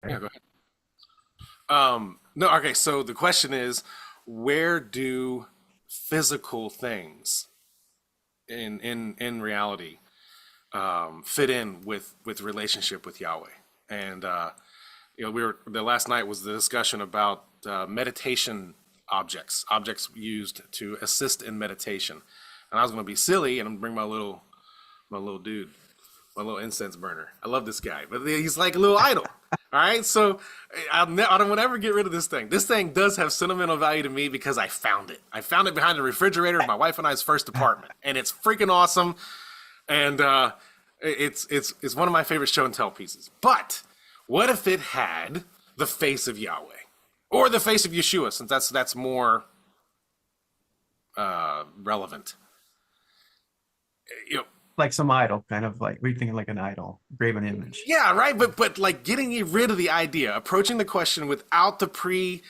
Yeah, go ahead. No, okay, so the question is, where do physical things in reality fit in with relationship with Yahweh? And we were the last night was the discussion about meditation objects used to assist in meditation. And I was going to be silly and bring my little dude, my little incense burner. I love this guy, but he's like a little idol. All right, so I don't want to ever get rid of this thing. This thing does have sentimental value to me because I found it. I found it behind the refrigerator of my wife and I's first apartment, and it's freaking awesome. And it's one of my favorite show and tell pieces. But what if it had the face of Yahweh or the face of Yeshua, since that's more relevant? You know, Like some idol, kind of like we're thinking like an idol, graven image. yeah, right. But like getting rid of the idea, approaching the question without the pre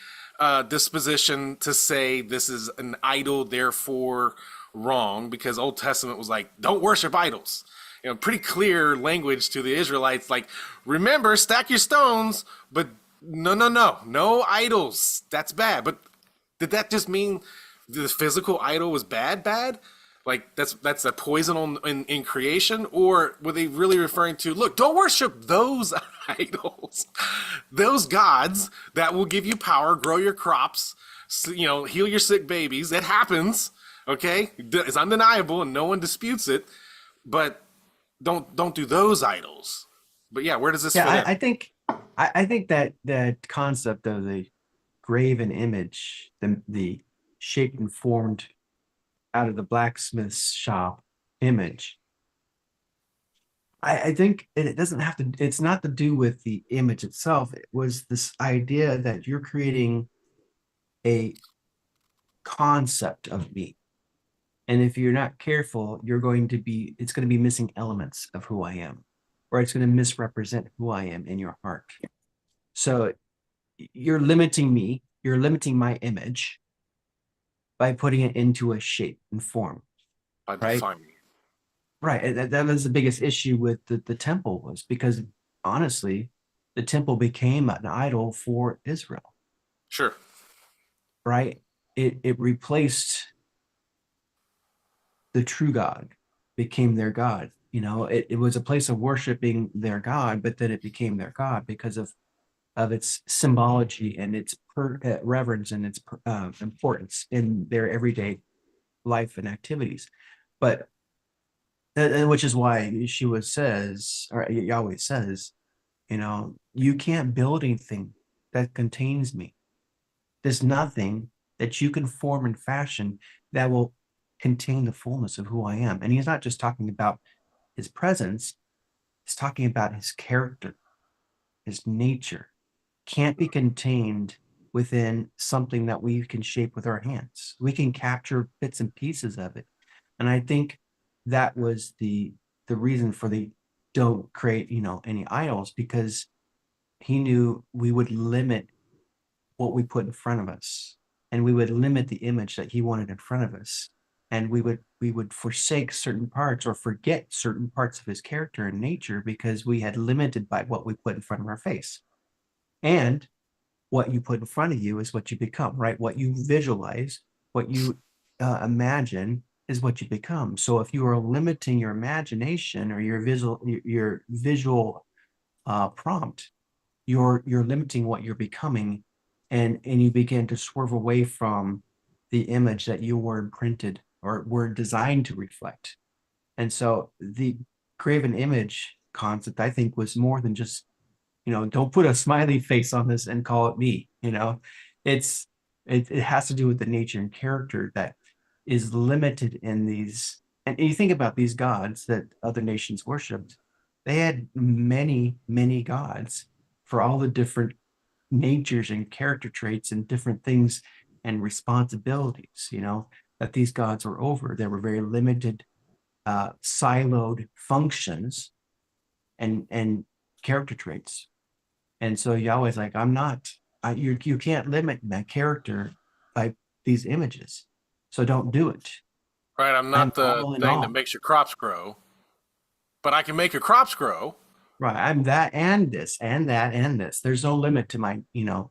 disposition to say this is an idol, therefore wrong, because Old Testament was like, don't worship idols. Pretty clear language to the Israelites, like, remember, stack your stones, but no idols. That's bad. But did that just mean the physical idol was bad? Like that's a poison in creation, or were they really referring to? Look, don't worship those idols, those gods that will give you power, grow your crops, heal your sick babies. It happens, okay? It's undeniable, and no one disputes it. But don't do those idols. But yeah, where does this Yeah, fit in? I think that that concept of the graven image, the shaped and formed out of the blacksmith's shop image. I think it doesn't have to, it's not to do with the image itself. It was this idea that you're creating a concept of me. And if you're not careful, it's going to be missing elements of who I am, or it's going to misrepresent who I am in your heart. So you're limiting me, you're limiting my image by putting it into a shape and form, By right? defining. Right. And that was the biggest issue with the temple, was because honestly, the temple became an idol for Israel, Sure. right? It replaced the true God, became their God. It was a place of worshiping their God, but then it became their God because of its symbology and its reverence and its importance in their everyday life and activities. But and which is why Yeshua says, or Yahweh says, you can't build anything that contains me. There's nothing that you can form and fashion that will contain the fullness of who I am. And he's not just talking about his presence, he's talking about his character, his nature. Can't be contained within something that we can shape with our hands. We can capture bits and pieces of it. And I think that was the reason for the don't create, any idols, because he knew we would limit what we put in front of us, and we would limit the image that he wanted in front of us, and we would forsake certain parts or forget certain parts of his character and nature because we had limited by what we put in front of our face. And what you put in front of you is what you become, right? What you visualize, what you imagine is what you become. So if you are limiting your imagination or your visual prompt, you're limiting what you're becoming, and you begin to swerve away from the image that you were imprinted or were designed to reflect. And so the graven image concept, I think, was more than just, don't put a smiley face on this and call it me. It's it has to do with the nature and character that is limited in these. And you think about these gods that other nations worshipped, they had many, many gods for all the different natures and character traits and different things and responsibilities, that these gods were over. There were very limited, siloed functions and character traits. And so Yahweh's like, I'm not, you can't limit my character by these images. So don't do it. Right, I'm I'm not the all in thing that all. makes your crops grow, but I can make your crops grow. right. I'm that and this and that and this. There's no limit to my, to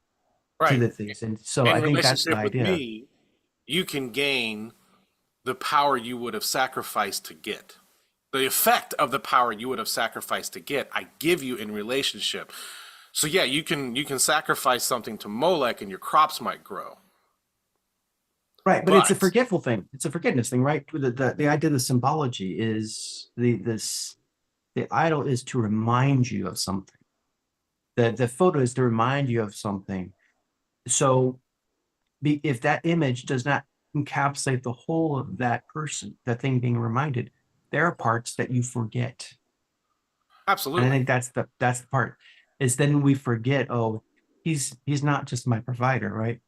Right. the things. And so In I think that's the relationship with idea. me, you can gain the power you would have sacrificed to get. The effect of the power you would have sacrificed to get, I give you in relationship. So yeah, you can sacrifice something to Molech and your crops might grow. Right. But it's a But forgetful thing. It's a forgiveness thing, right? The idea of the symbology is the idol is to remind you of something. The photo is to remind you of something. So if that image does not encapsulate the whole of that person, that thing being reminded, there are parts that you forget. And I absolutely. think that's the part is then we forget, oh, he's not just my provider, right?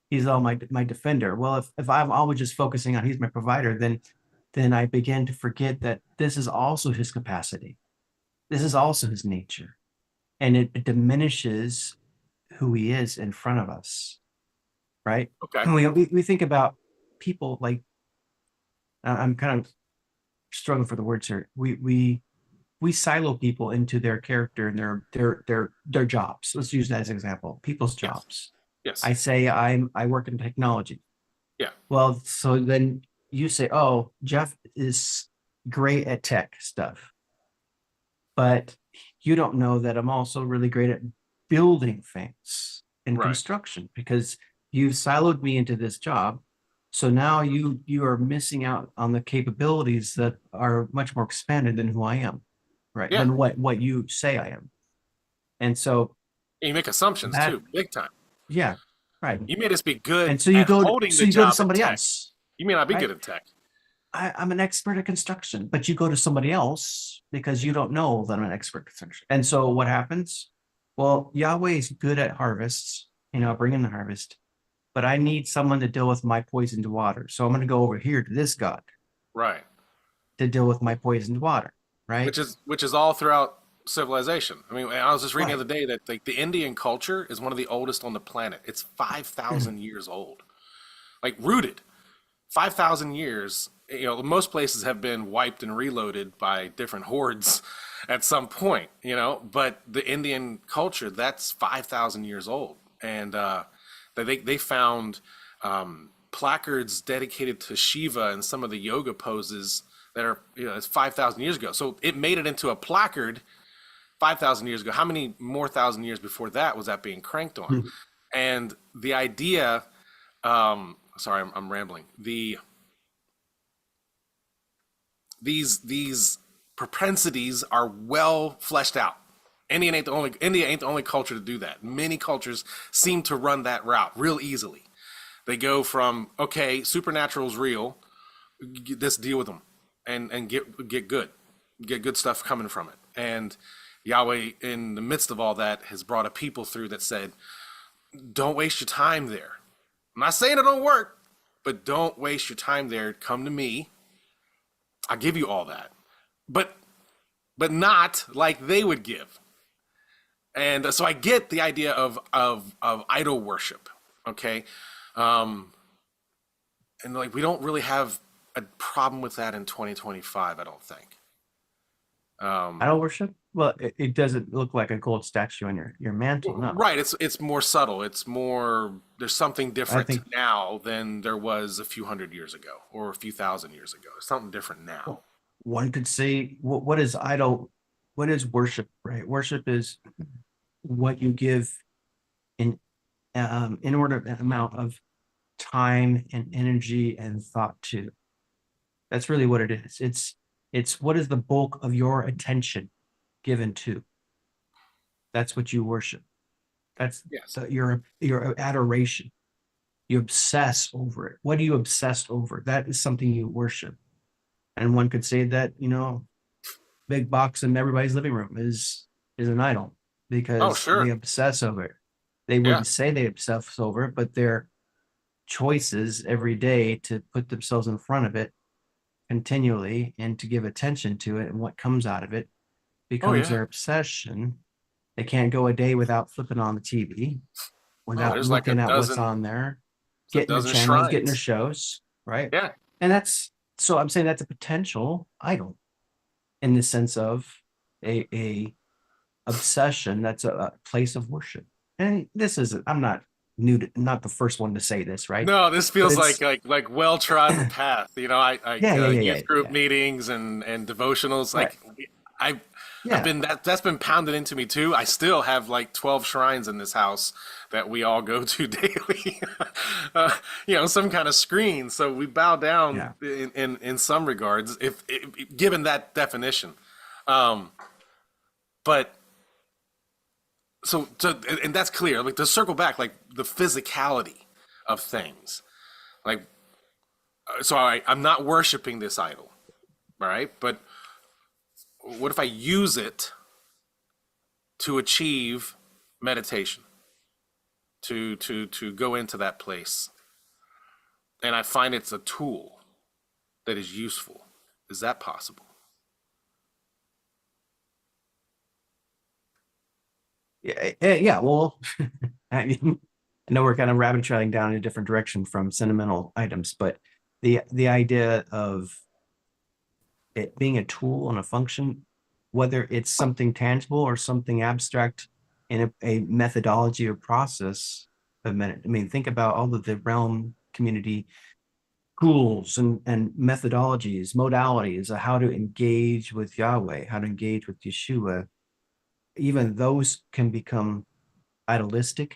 He's all my defender. Well, if I'm always just focusing on he's my provider, then I begin to forget that this is also his capacity. This is also his nature. And it diminishes who he is in front of us, right? Okay. And we think about people like I'm kind of struggling for the words here. We silo people into their character and their jobs. Let's use that as an example. People's Yes. jobs. Yes. I say I work in technology. Yeah. Well, so then you say, oh, Jeff is great at tech stuff, but you don't know that I'm also really great at building things in Right. construction because you've siloed me into this job. So now you are missing out on the capabilities that are much more expanded than who I am, right? Yeah. Than what you say I am. And so And you make assumptions that, too, big time. yeah, right. You made us be good And so at holding the you go to job in somebody tech. else, You may not be right? good at tech. I'm an expert at construction, but you go to somebody else because you don't know that I'm an expert at construction. And so what happens? Well, Yahweh is good at harvests, bringing the harvest, but I need someone to deal with my poisoned water. So I'm going to go over here to this God Right. to deal with my poisoned water, right? Which is all throughout civilization. I mean, I was just reading the Right. other day that like the Indian culture is one of the oldest on the planet. It's 5,000 years old. Like rooted. 5,000 years. Most places have been wiped and reloaded by different hordes at some point, but the Indian culture, that's 5,000 years old. And they found placards dedicated to Shiva and some of the yoga poses that are, it's 5,000 years ago. So it made it into a placard 5,000 years ago. How many more thousand years before that was that being cranked on? And the idea, sorry, I'm rambling. These propensities are well fleshed out. India ain't the only culture to do that. Many cultures seem to run that route real easily. They go from okay, supernatural's real, let's deal with them, and get good stuff coming from it. And Yahweh, in the midst of all that, has brought a people through that said, "Don't waste your time there." I'm not saying it don't work, but don't waste your time there. Come to me. I'll give you all that, but not like they would give. And so I get the idea of idol worship. Okay, um, and like we don't really have a problem with that in 2025. I don't think. Idol worship? Well, it doesn't look like a gold statue on your mantle, no. Right. It's more subtle. It's more. There's something I different think now than there was a few hundred years ago or a few thousand years ago. There's something different now. well, one could say what is idol, what is worship, right? Worship is what you give in inordinate amount of time and energy and thought to. That's really what it is. It's what is the bulk of your attention given to. That's what you worship. That's Yes. your adoration. You obsess over it. What do you obsess over? That is something you worship. And one could say that, big box in everybody's living room is an idol Oh, because they sure. obsess over it. They Yeah. wouldn't say they obsess over it, but their choices every day to put themselves in front of it continually and to give attention to it and what comes out of it Oh, becomes yeah. their obsession. They can't go a day without flipping on the TV, Oh, without there's like a looking at what's dozen. on there, It's a getting their dozen channels, getting their shrines. shows, right? Yeah. And that's so I'm saying that's a potential idol in the sense of a obsession, that's a place of worship. And this is, I'm not not the first one to say this, right? No, this But feels it's, like well trodden path. You know, yeah, yeah, yeah, yeah, youth group yeah. meetings and devotionals. Right. I I've Yeah. been that's been pounded into me too. I still have like 12 shrines in this house that we all go to daily. You know, some kind of screen. So we bow down Yeah. in some regards, if given that definition. Um, but and that's clear. Like to circle back, like the physicality of things. Like so I'm not worshiping this idol, all right? But what if I use it to achieve meditation, to go into that place, and I find it's a tool that is useful? Is that possible? Yeah. Yeah. Well, I mean, I know we're kind of rabbit trailing down in a different direction from sentimental items, but the idea of it being a tool and a function, whether it's something tangible or something abstract in a methodology or process of minute. I mean, think about all of the realm community tools and methodologies, modalities of how to engage with Yahweh, how to engage with Yeshua. Even those can become idolistic,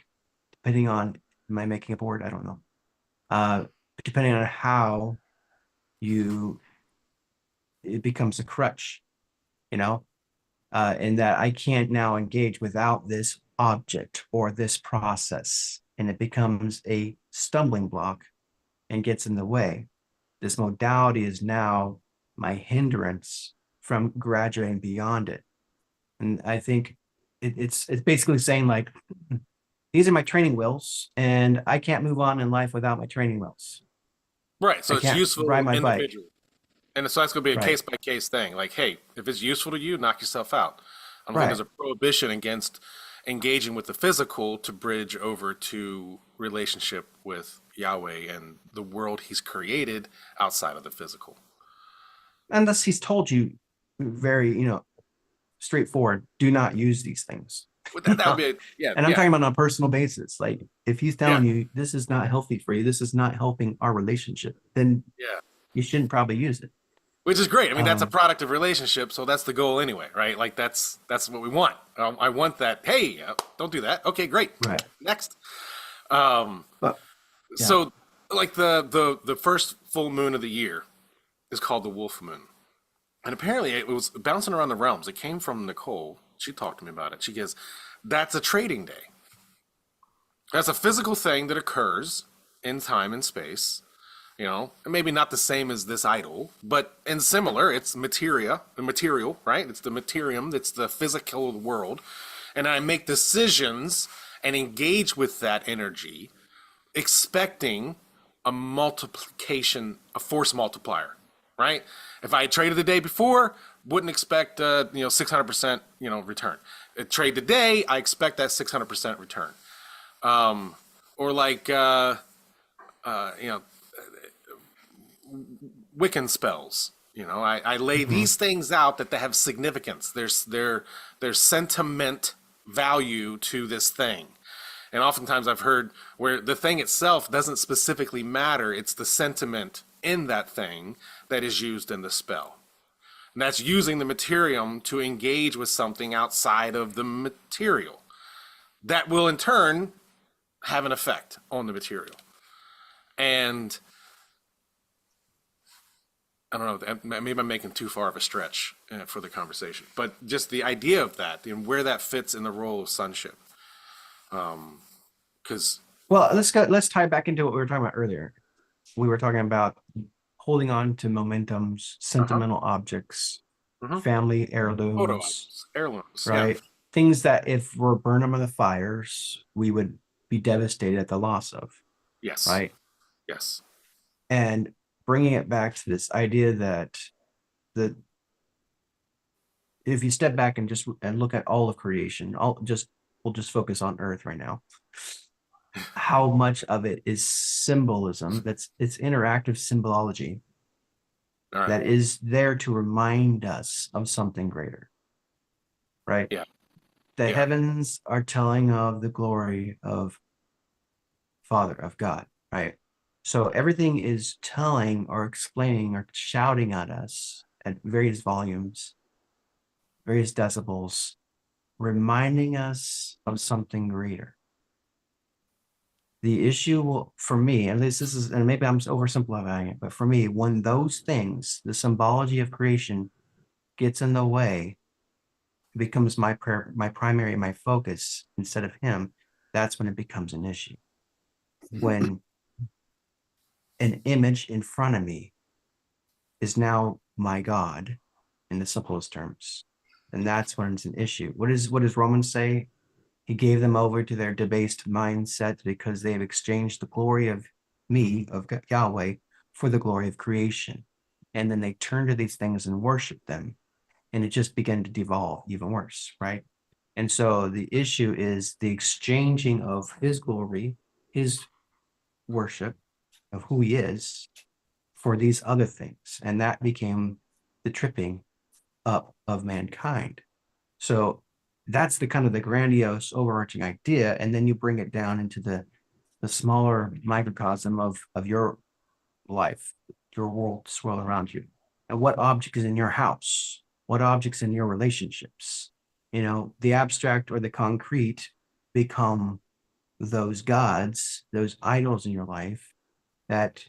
depending on, am I making up a word? I don't know. Uh, depending on how you, it becomes a crutch, you know, in that I can't now engage without this object or this process, and it becomes a stumbling block and gets in the way. This modality is now my hindrance from graduating beyond it. And I think it's basically saying like, these are my training wheels, and I can't move on in life without my training wheels. Right. I So it's can't ride useful my bike. individually. And so that's going to be a Right. case by case thing. Like, hey, if it's useful to you, knock yourself out. I don't think there's Right. a prohibition against engaging with the physical to bridge over to relationship with Yahweh and the world He's created outside of the physical. Unless he's told you very, straightforward, do not use these things. But You that would know? be yeah, And I'm yeah, talking about on a personal basis. Like if he's yeah, telling you this is not healthy for you, this is not helping our relationship, then yeah. you shouldn't probably use it. Which is great. I mean, that's a Um, product of relationship, so that's the goal anyway, right? Like that's what we want. I want that. Hey, don't do that. Okay, great. right. Next. Um, But yeah. so like the first full moon of the year is called the wolf moon. And apparently it was bouncing around the realms. It came from Nicole. She talked to me about it. She goes, that's a trading day. That's a physical thing that occurs in time and space, you know, and maybe not the same as this idol, but and similar. It's material, right? It's the materium, it's the physical world. And I make decisions and engage with that energy, expecting a multiplication, a force multiplier, right? If I traded the day before, wouldn't expect 600% return. Trade today, I expect that 600% return. Or like you know Wiccan spells. You know, I lay Mhm. these things out that they have significance. There's sentiment value to this thing. And oftentimes I've heard where the thing itself doesn't specifically matter, it's the sentiment in that thing that is used in the spell. And that's using the materium to engage with something outside of the material. That will in turn have an effect on the material. And I don't know, maybe I'm making too far of a stretch for the conversation, but just the idea of that and where that fits in the role of sonship. Because, Well, let's tie back into what we were talking about earlier. We were talking about holding on to momentums, uh-huh, sentimental objects, uh-huh. family Photo heirlooms, albums, heirlooms, yeah. right? Things that if we're burn them in the fires, we would be devastated at the loss of, Yes, right? yes. And bringing it back to this idea that the if you step back and just and look at all of creation, all just we'll just focus on Earth right now. How much of it is symbolism? That's it's interactive symbology All right, that is there to remind us of something greater, right? yeah. The Yeah. heavens are telling of the glory of Father, of God, right? So everything is telling or explaining or shouting at us at various volumes, various decibels, reminding us of something greater. The issue for me, and this is, and maybe I'm oversimplifying it, but for me, when those things, the symbology of creation gets in the way, becomes my prayer, my primary, my focus instead of him, that's when it becomes an issue. When an image in front of me is now my God in the simplest terms, and that's when it's an issue. What does Romans say? He gave them over to their debased mindset because they have exchanged the glory of me, of Yahweh, for the glory of creation. And then they turn to these things and worship them. And it just began to devolve even worse, right? And so the issue is the exchanging of his glory, his worship of who he is for these other things. And that became the tripping up of mankind. So that's the kind of the grandiose overarching idea. And then you bring it down into the smaller microcosm of your life, your world swirl around you. And what object is in your house? What objects in your relationships? The abstract or the concrete become those gods, those idols in your life that,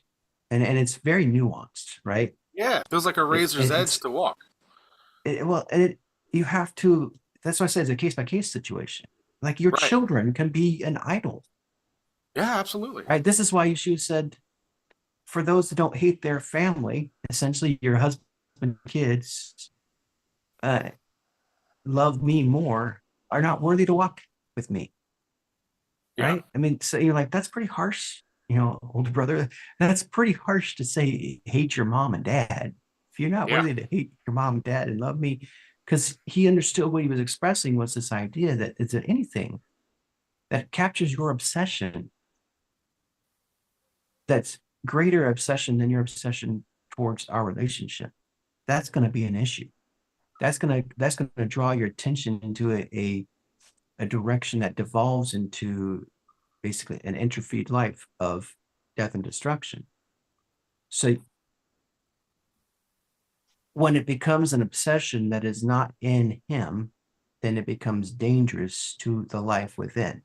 and it's very nuanced, right? Yeah. Feels like a It, razor's edge it's to walk. well, and you have to. That's why I say it's a case by case situation. Like your Right. children can be an idol, Yeah, absolutely. right? This is why Yeshua said, for those that don't hate their family, essentially your husband, kids, uh, love me more, are not worthy to walk with me, Yeah. right? I mean, so you're like, that's pretty harsh, older brother. That's pretty harsh to say, hate your mom and dad. If you're not Yeah. worthy to hate your mom and dad and love me, because he understood what he was expressing was this idea that is there anything that captures your obsession that's greater obsession than your obsession towards our relationship, that's going to be an issue. That's going to draw your attention into a direction that devolves into basically an entrophied life of death and destruction. So when it becomes an obsession that is not in him, then it becomes dangerous to the life within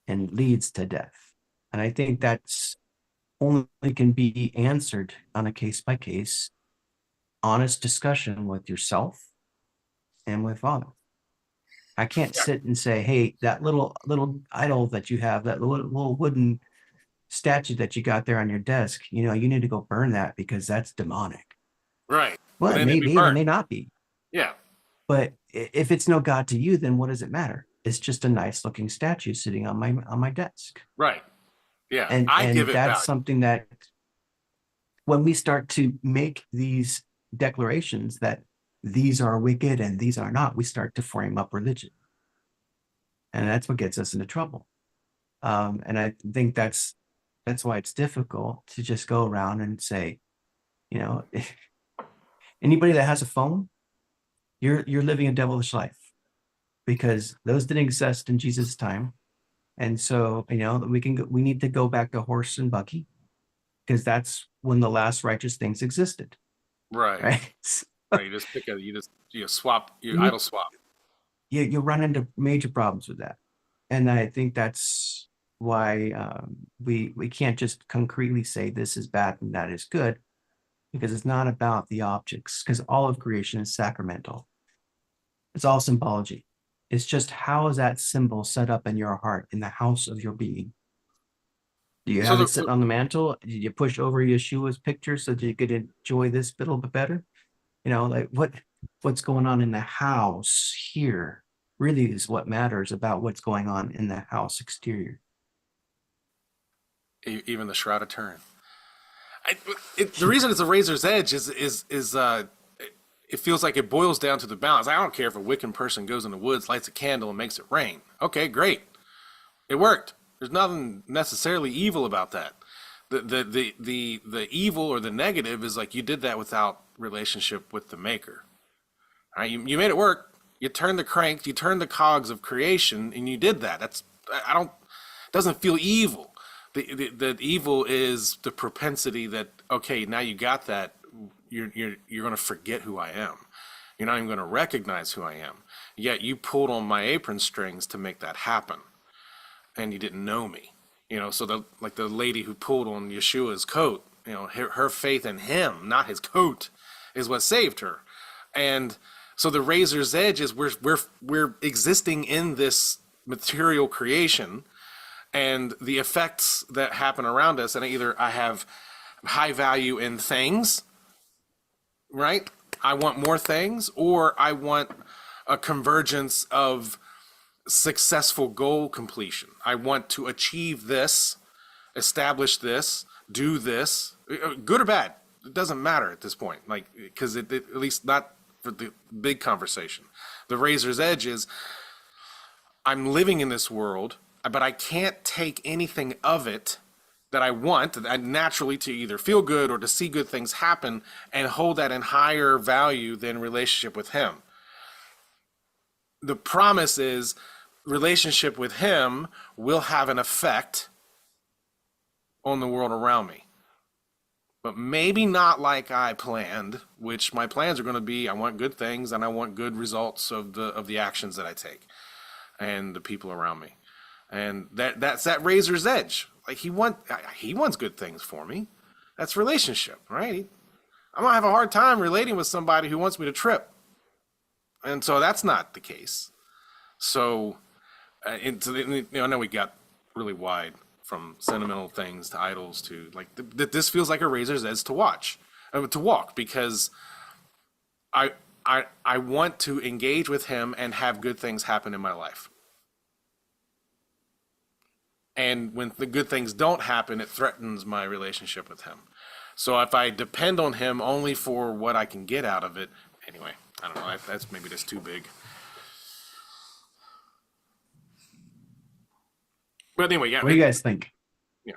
and leads to death. And I think that's only can be answered on a case by case, honest discussion with yourself and with Father. I can't Yeah. sit and say, "Hey, that little idol that you have, that little wooden statue that you got there on your desk, you need to go burn that because that's demonic." Right. Well, And it then may it'd be be, and it burnt. may not be. Yeah. But if it's no God to you, then what does it matter? It's just a nice looking statue sitting on my desk. Right. Yeah. And I give and it that's value. something that when we start to make these declarations that these are wicked and these are not, we start to frame up religion. And that's what gets us into trouble. And I think that's why it's difficult to just go around and say, you know, anybody that has a phone, you're living a devilish life because those didn't exist in Jesus' time. And so, we need to go back to horse and buggy because that's when the last righteous things existed, Right. right? So Right. You swap, you you idle swap. you run into major problems with that. And I think that's why we can't just concretely say this is bad and that is good because it's not about the objects because all of creation is sacramental. It's all symbology. It's just how is that symbol set up in your heart, in the house of your being? Do you So have it the sitting on the mantle? Did you push over Yeshua's picture so that you could enjoy this bit a little bit better? Like what's going on in the house here really is what matters about what's going on in the house exterior. even the shroud of Turin. The reason it's a razor's edge is it feels like it boils down to the balance. I don't care if a Wiccan person goes in the woods, lights a candle, and makes it rain. Okay, great, it worked. There's nothing necessarily evil about that. The evil or the negative is like you did that without relationship with the maker. All right, you made it work. You turn the crank, you turn the cogs of creation, and you did that. I don't, it doesn't feel evil. The evil is the propensity that, okay, now you got that, you're going to forget who I am. You're not even going to recognize who I am. Yet you pulled on my apron strings to make that happen, and you didn't know me. So the lady who pulled on Yeshua's coat, her faith in him, not his coat, is what saved her. And so the razor's edge is we're existing in this material creation, and the effects that happen around us, and either I have high value in things, right? I want more things, or I want a convergence of successful goal completion. I want to achieve this, establish this, do this, good or bad. It doesn't matter at this point, like, because at least not for the big conversation. The razor's edge is I'm living in this world, but I can't take anything of it that I want that naturally to either feel good or to see good things happen and hold that in higher value than relationship with him. The promise is relationship with him will have an effect on the world around me. But maybe not like I planned, which my plans are going to be I want good things and I want good results of the actions that I take and the people around me. And that's that razor's edge. Like he wants good things for me. That's relationship, right? I'm gonna have a hard time relating with somebody who wants me to trip, and so that's not the case. So, I know we got really wide from sentimental things to idols to like this feels like a razor's edge to walk because I want to engage with him and have good things happen in my life. And when the good things don't happen, it threatens my relationship with him. So if I depend on him only for what I can get out of it, anyway, I don't know. That's maybe just too big. But anyway, yeah, What do you guys think? yeah.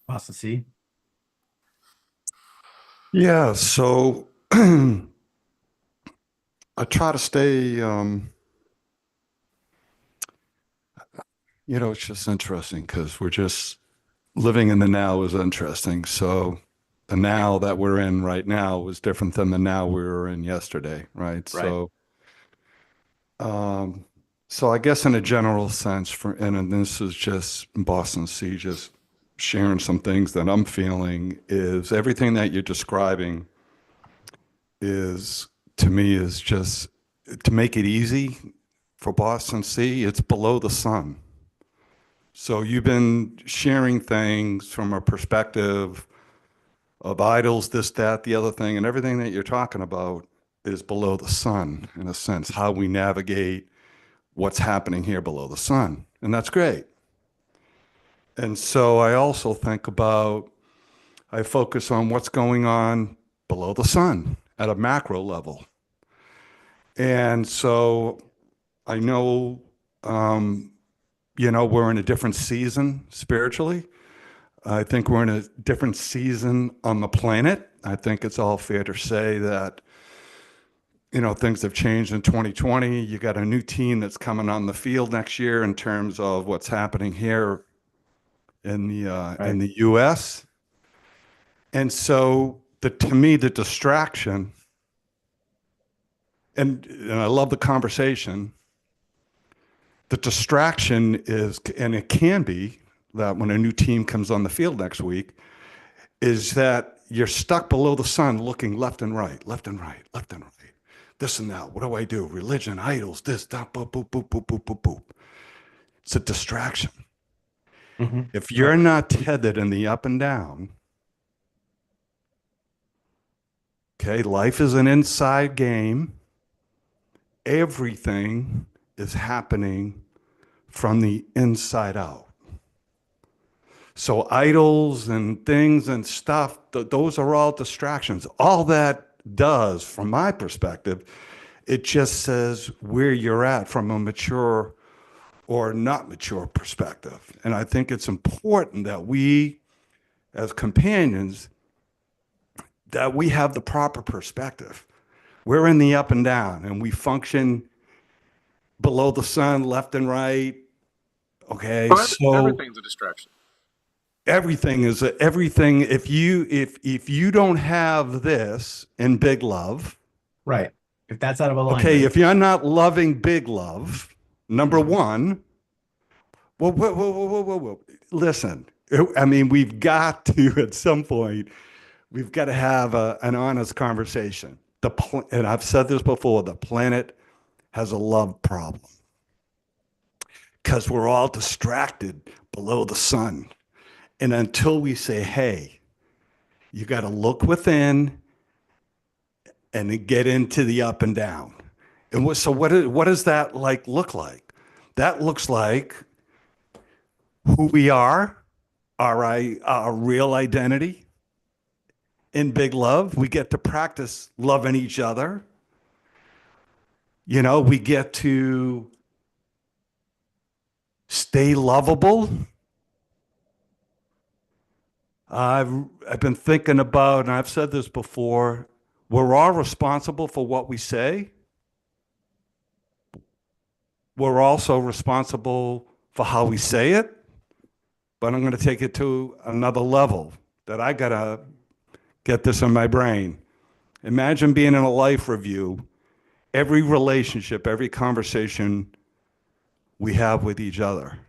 Awesome. See, Yeah, so I try to stay, it's just interesting because we're just living in the now is interesting. So the now that we're in right now is different than the now we were in yesterday, right? right? Um, so I guess in a general sense, and this is just Boston C, just sharing some things that I'm feeling is everything that you're describing is to me is just to make it easy for Boston C, it's below the sun. So you've been sharing things from a perspective of idols, this, that, the other thing, and everything that you're talking about is below the sun in a sense, how we navigate what's happening here below the sun. And that's great. And so I also think about, I focus on what's going on below the sun at a macro level. And so I know, we're in a different season spiritually. I think we're in a different season on the planet. I think it's all fair to say that, things have changed in 2020. You got a new team that's coming on the field next year in terms of what's happening here in Right. the U.S. And so to me, the distraction, and I love the conversation. The distraction is, and it can be that when a new team comes on the field next week, is that you're stuck below the sun looking left and right, left and right, left and right. This and that. What do I do? Religion, idols, this, that, boop, boop, boop, boop, boop, boop, boop. It's a distraction. If Right. you're not tethered in the up and down, okay, life is an inside game. Everything is happening from the inside out. So idols and things and stuff, those are all distractions. All that does, from my perspective, it just says where you're at from a mature or not mature perspective. And I think it's important that we, as companions, that we have the proper perspective. We're in the up and down, and we function below the sun, left and right. Okay, Well, so everything's a distraction. everything. If you don't have this in big love, Right. If that's out of okay, alignment. if you're not loving big love, number Mhm. one, well, whoa. Listen, I mean, we've got to at some point, we've got to have an honest conversation. And I've said this before, the planet has a love problem because we're all distracted below the sun. And until we say, hey, you got to look within and then get into the up and down. And what does that like look like? That looks like who we are, our real identity in big love. We get to practice loving each other. You know, we get to stay lovable. I've been thinking about, and I've said this before, we're all responsible for what we say. We're also responsible for how we say it, but I'm going to take it to another level that I got to get this in my brain. Imagine being in a life review, every relationship, every conversation we have with each other.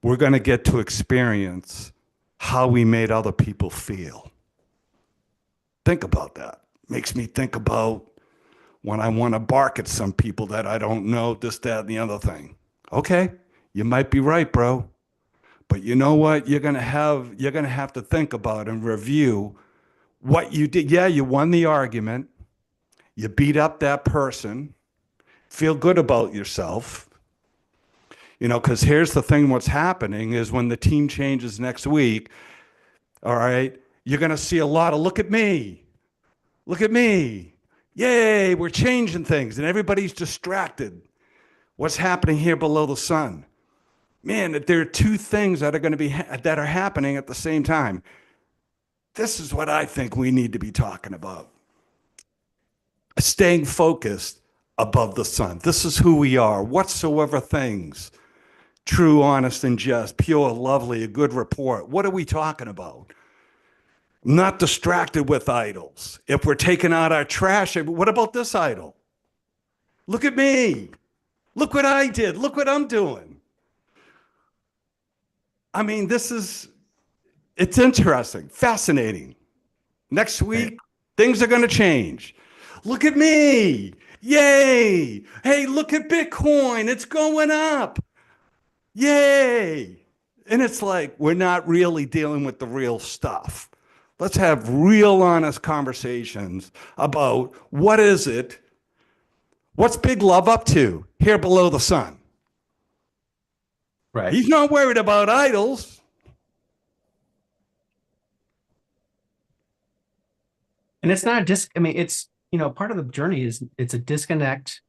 We're going to get to experience how we made other people feel. Think about that. Makes me think about when I want to bark at some people that I don't know, this, that, and the other thing. Okay, you might be right, bro. But you know what? You're gonna have to think about and review what you did. Yeah, you won the argument. You beat up that person. Feel good about yourself. You know, because here's the thing: what's happening is when the team changes next week, all right, you're gonna see a lot of look at me, look at me. Yay, we're changing things, and everybody's distracted. What's happening here below the sun? Man, there are two things that are going to be that are happening at the same time. This is what I think we need to be talking about. Staying focused above the sun. This is who we are. Whatsoever things, true, honest, and just, pure, lovely, a good report. What are we talking about? Not distracted with idols. If we're taking out our trash, what about this idol? Look at me. Look what I did. Look what I'm doing. I mean, it's interesting, fascinating. Next Right. week, things are going to change. Look at me. Yay. Hey, look at Bitcoin. It's going up. Yay. And it's like, we're not really dealing with the real stuff. Let's have real honest conversations about what is it? What's Big Love up to here below the sun? Right. He's not worried about idols. And it's not just, I mean, it's, part of the journey is it's a disconnect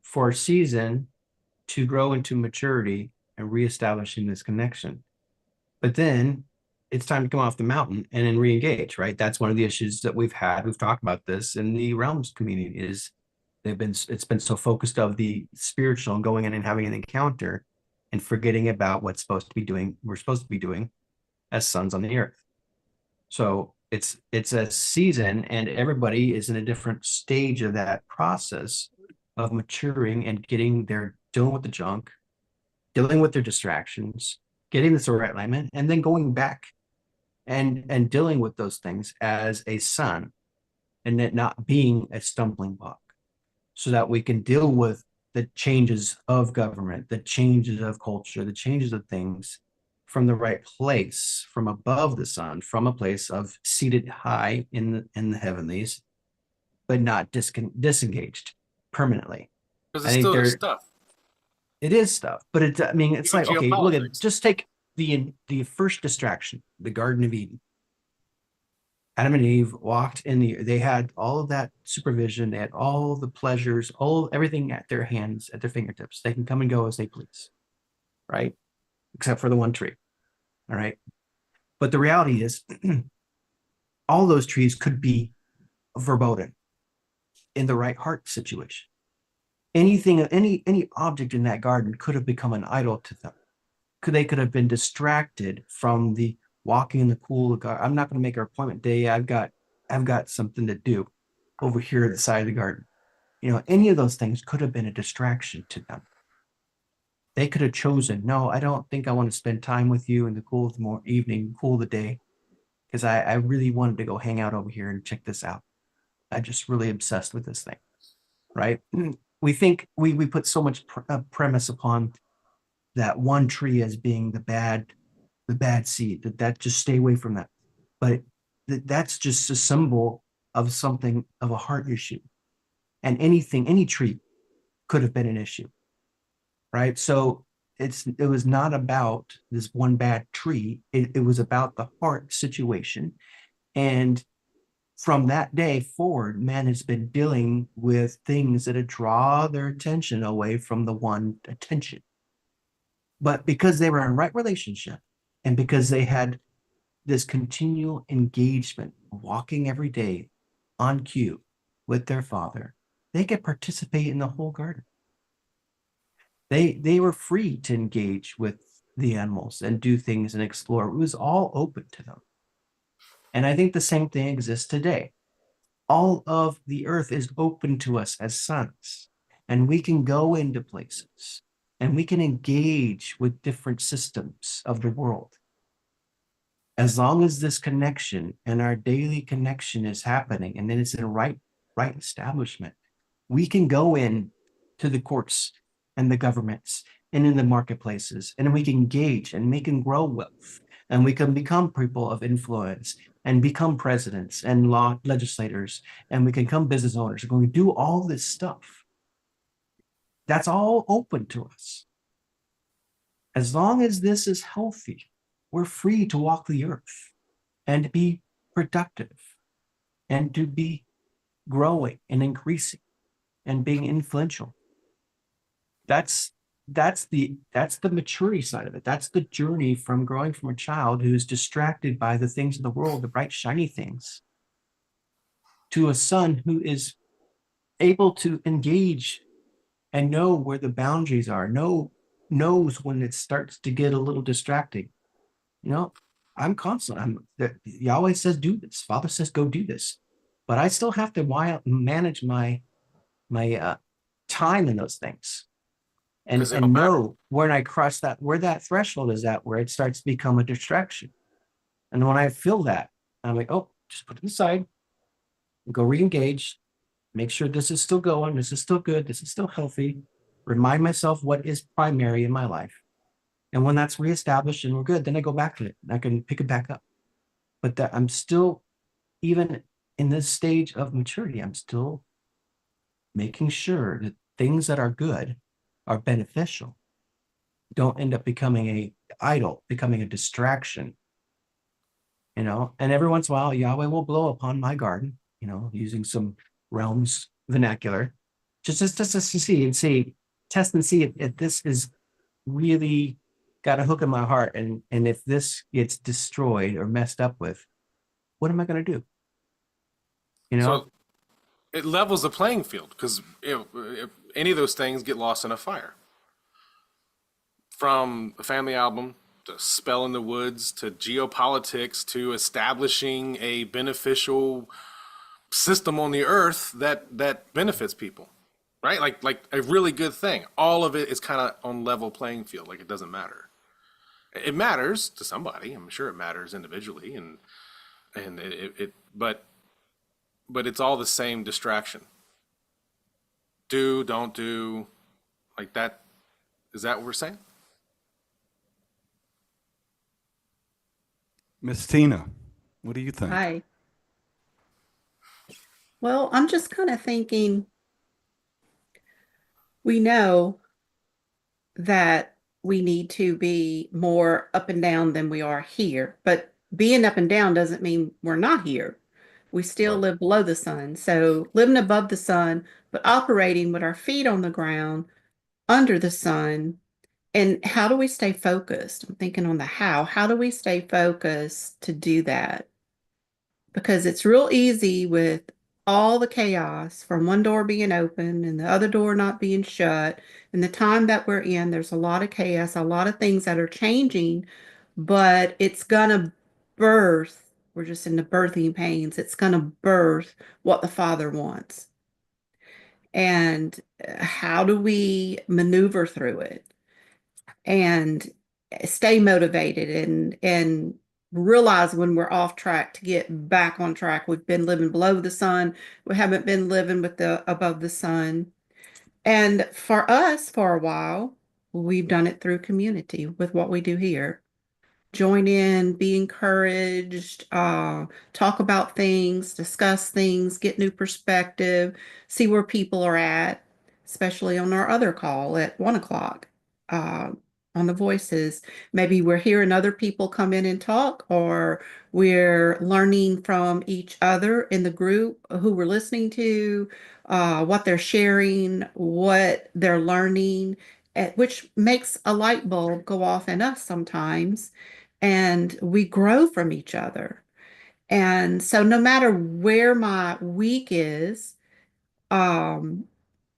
for a season to grow into maturity and reestablishing this connection. But then it's time to come off the mountain and then re-engage, right? That's one of the issues that we've had. We've talked about this in the realms community is it's been so focused of the spiritual and going in and having an encounter and forgetting about we're supposed to be doing as sons on the earth. So it's a season and everybody is in a different stage of that process of maturing and getting their dealing with the junk, dealing with their distractions, getting this right alignment, and then going back and dealing with those things as a son and it not being a stumbling block so that we can deal with the changes of government, the changes of culture, the changes of things from the right place, from above the sun, from a place of seated high in the heavenlies, but not disengaged permanently. Because I it's think still their there stuff. it is stuff, but I mean, it's Even like, okay, look at geopolitics. just take the first distraction, the Garden of Eden. Adam and Eve walked in they had all of that supervision, they had all the pleasures, everything at their hands, at their fingertips. They can come and go as they please, right? Except for the one tree. All right. But the reality is all those trees could be verboten. in the right heart situation. Anything, any object in that garden could have become an idol to them. They could have been distracted from the walking in the cool. I'm not going to make our appointment day. I've got something to do over here at the side of the garden. Any of those things could have been a distraction to them. They could have chosen, no, I don't think I want to spend time with you in the cool of the evening, cool of the day, because I really wanted to go hang out over here and check this out. I'm just really obsessed with this thing, right? We think we put so much premise upon that one tree as being the bad seed, that just stay away from that. But that's just a symbol of something, of a heart issue. And any tree could have been an issue, right? So it was not about this one bad tree. It was about the heart situation. And from that day forward, man has been dealing with things that draw their attention away from the one attention. But because they were in right relationship, and because they had this continual engagement, walking every day on cue with their father, they could participate in the whole garden. They were free to engage with the animals and do things and explore. It was all open to them. And I think the same thing exists today. All of the earth is open to us as sons, and we can go into places and we can engage with different systems of the world. As long as this connection and our daily connection is happening, and then it's in right establishment, we can go in to the courts and the governments and in the marketplaces, and we can engage and we can grow wealth, and we can become people of influence and become presidents and law legislators, and we can become business owners, and we do all this stuff. That's all open to us. As long as this is healthy, we're free to walk the earth and to be productive and to be growing and increasing and being influential. That's the maturity side of it. That's the journey from growing from a child who's distracted by the things of the world, the bright, shiny things, to a son who is able to engage and know where the boundaries are, knows when it starts to get a little distracting. I'm constant. Yahweh says do this. Father says go do this, but I still have to manage my time in those things, Because and it'll matter. know when I cross where that threshold is at, where it starts to become a distraction. And when I feel that, I'm like, oh, just put it aside, go re-engage, make sure this is still going, this is still good, this is still healthy. Remind myself what is primary in my life. And when that's reestablished and we're good, then I go back to it. I can pick it back up. But that I'm still, even in this stage of maturity, I'm still making sure that things that are good are beneficial, don't end up becoming a idol, becoming a distraction. And every once in a while, Yahweh will blow upon my garden, using some realms vernacular, just to see, test and see if this is really got a hook in my heart, and if this gets destroyed or messed up with, what am I going to do? You know, So it levels the playing field because if any of those things get lost in a fire, from a family album to Spell in the Woods to geopolitics to establishing a beneficial system on the earth that benefits people, right? Like a really good thing. All of it is kind of on level playing field. Like it doesn't matter. It matters to somebody. I'm sure it matters individually, and but it's all the same distraction. Do, don't do, like that. Is that what we're saying? Miss Tina, what do you think? Hi. Well, I'm just kind of thinking we know that we need to be more up and down than we are here, but being up and down doesn't mean we're not here. We still Right. live below the sun. So living above the sun, but operating with our feet on the ground under the sun. And how do we stay focused? I'm thinking on the how. How do we stay focused to do that? Because it's real easy with all the chaos from one door being open and the other door not being shut. And the time that we're in, there's a lot of chaos, a lot of things that are changing, but it's gonna birth, we're just in the birthing pains, it's gonna birth what the Father wants. And how do we maneuver through it and stay motivated and realize when we're off track to get back on track? We've been living below the sun. We haven't been living with the above the sun. And for us, for a while, we've done it through community with what we do here. Join in, be encouraged, talk about things, discuss things, get new perspective, see where people are at, especially on our other call at 1 o'clock, uh, on the voices. Maybe we're hearing other people come in and talk, or we're learning from each other in the group who we're listening to, what they're sharing, what they're learning, which makes a light bulb go off in us sometimes, and we grow from each other. And so no matter where my week is, um,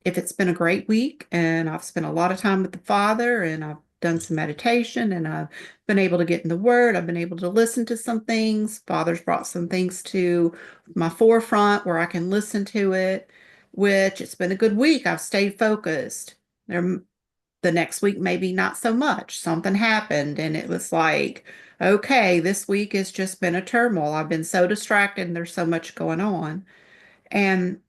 if it's been a great week and I've spent a lot of time with the Father and I've done some meditation and I've been able to get in the Word, I've been able to listen to some things. Father's brought some things to my forefront where I can listen to it, which it's been a good week. I've stayed focused. There the next week, maybe not so much. Something happened, and it was like, okay, this week has just been a turmoil. I've been so distracted, and there's so much going on. And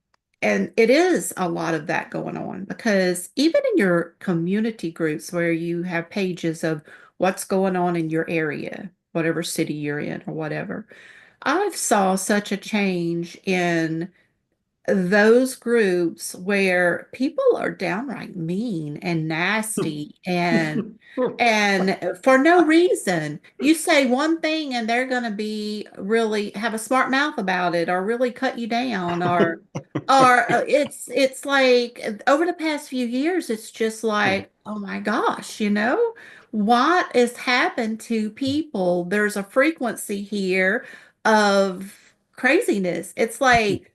it is a lot of that going on because even in your community groups where you have pages of what's going on in your area, whatever city you're in or whatever, I've saw such a change in those groups where people are downright mean and nasty and for no reason. You say one thing and they're going to be really have a smart mouth about it or really cut you down or it's like over the past few years it's just like, oh my gosh, what has happened to people? There's a frequency here of craziness. It's like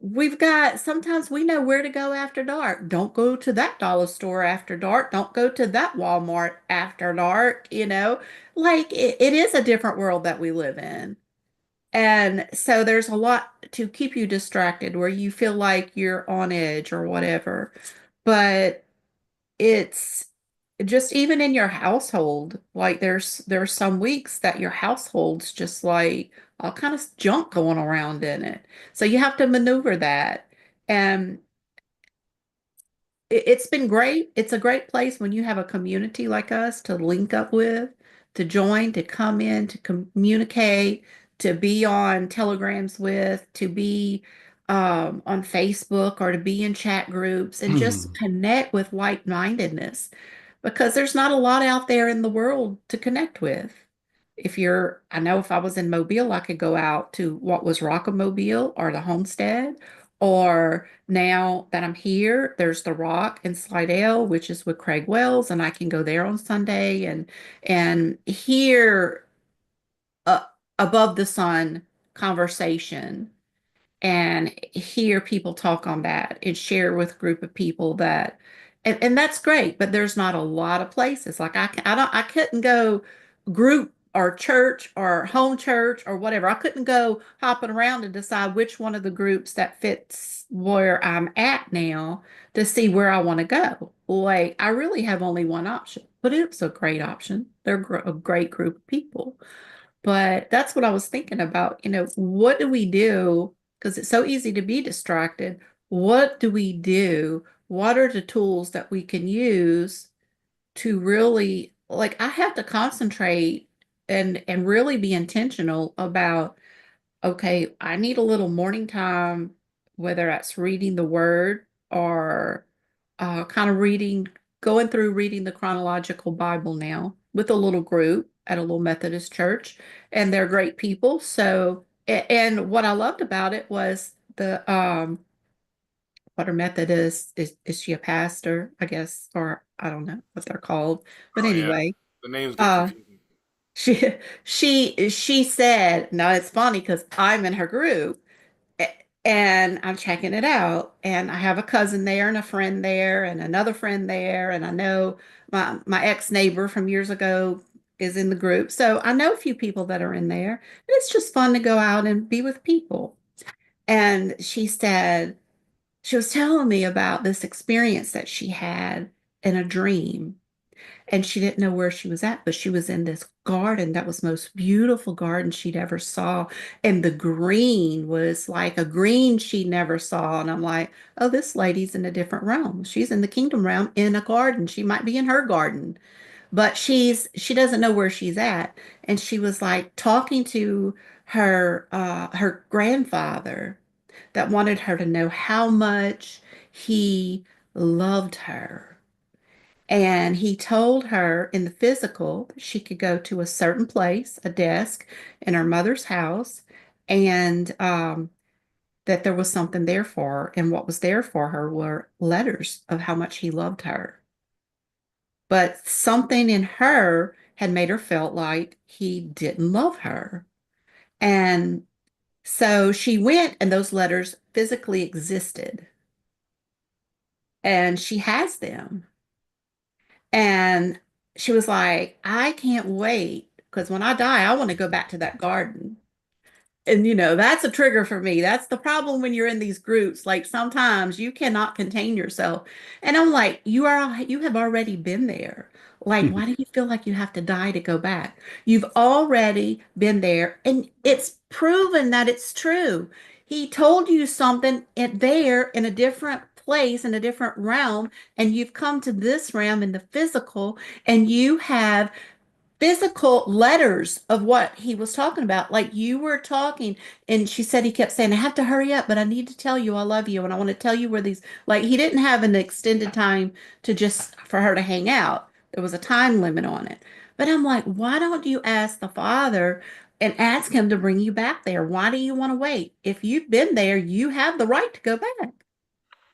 we've got sometimes we know where to go after dark. Don't go to that dollar store after dark. Don't go to that Walmart after dark. Like it is a different world that we live in. And so there's a lot to keep you distracted where you feel like you're on edge or whatever. But it's just even in your household, like there's some weeks that your household's just like all kind of junk going around in it. So you have to maneuver that. And it's been great. It's a great place when you have a community like us to link up with, to join, to come in, to communicate, to be on telegrams with, to be on Facebook or to be in chat groups and just connect with like-mindedness because there's not a lot out there in the world to connect with. I know if I was in Mobile, I could go out to what was Rockamobile or the Homestead, or now that I'm here, there's the Rock in Slidell, which is with Craig Wells, and I can go there on Sunday and hear uh, above the sun conversation and hear people talk on that and share with a group of people that and that's great, but there's not a lot of places like I couldn't go group or church or home church or whatever. I couldn't go hopping around and decide which one of the groups that fits where I'm at now to see where I want to go. Like I really have only one option, but it's a great option. They're a great group of people. But that's what I was thinking about. What do we do? Because it's so easy to be distracted. What do we do? What are the tools that we can use to really, like, I have to concentrate and really be intentional about, okay, I need a little morning time, whether that's reading the word or kind of going through reading the chronological Bible now with a little group at a little Methodist church. And they're great people. So, and what I loved about it was what her Methodist is she a pastor, I guess, or I don't know what they're called. But Oh yeah, anyway, the names get uh, confusing. she she said, now it's funny because I'm in her group. and I'm checking it out. And I have a cousin there and a friend there and another friend there. And I know my ex neighbor from years ago is in the group. So I know a few people that are in there. And it's just fun to go out and be with people. And she said, she was telling me about this experience that she had in a dream, and she didn't know where she was at, but she was in this garden that was the most beautiful garden she'd ever saw. And the green was like a green she never saw. And I'm like, oh, this lady's in a different realm. She's in the kingdom realm in a garden. She might be in her garden, but she doesn't know where she's at. And she was like talking to her grandfather that wanted her to know how much he loved her. And he told her in the physical that she could go to a certain place, a desk in her mother's house, and that there was something there for her. And what was there for her were letters of how much he loved her. But something in her had made her felt like he didn't love her. And so she went, and those letters physically existed, and she has them. And she was like, I can't wait because when I die, I want to go back to that garden. And that's a trigger for me. That's the problem when you're in these groups. Like sometimes you cannot contain yourself. And I'm like, you have already been there. Like, why do you feel like you have to die to go back? You've already been there, and it's proven that it's true. He told you something there in a different place, in a different realm, and you've come to this realm in the physical, and you have physical letters of what he was talking about. Like you were talking, and she said he kept saying, I have to hurry up, but I need to tell you I love you, and I want to tell you where these, like he didn't have an extended time to just for her to hang out. There was a time limit on it. But I'm like, why don't you ask the father and ask him to bring you back there? Why do you want to wait? If you've been there, you have the right to go back.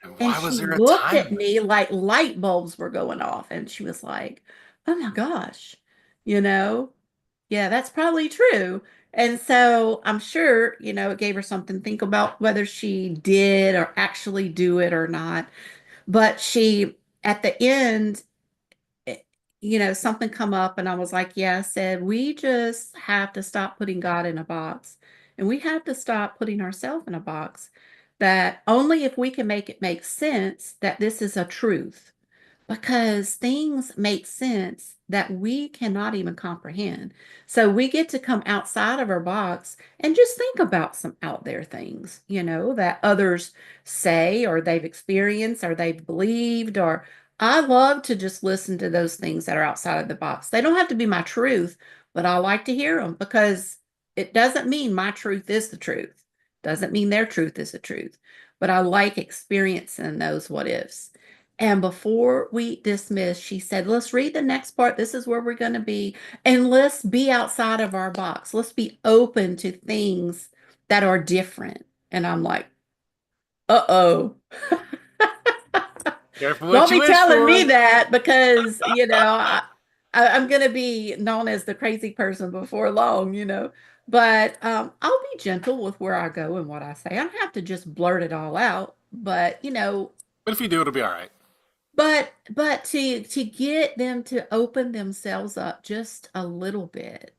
And And why was she there a looked time at limit? me like light bulbs were going off. And she was like, oh my gosh, you know, yeah, that's probably true. And so I'm sure, it gave her something to think about whether she did or actually do it or not. But at the end, it- something come up, and I was like, yeah, I said, we just have to stop putting God in a box, and we have to stop putting ourselves in a box, that only if we can make it make sense that this is a truth, because things make sense that we cannot even comprehend. So we get to come outside of our box and just think about some out there things, that others say or they've experienced or they've believed. Or I love to just listen to those things that are outside of the box. They don't have to be my truth, but I like to hear them, because it doesn't mean my truth is the truth. Doesn't mean their truth is the truth. But I like experiencing those what ifs. And before we dismiss, she said, let's read the next part. This is where we're going to be. And let's be outside of our box. Let's be open to things that are different. And I'm like, uh-oh. Careful what Don't you be wish telling me for. that, because, I'm going to be known as the crazy person before long. But I'll be gentle with where I go and what I say. I don't have to just blurt it all out. But, But if you do, it'll be all right. but to get them to open themselves up just a little bit.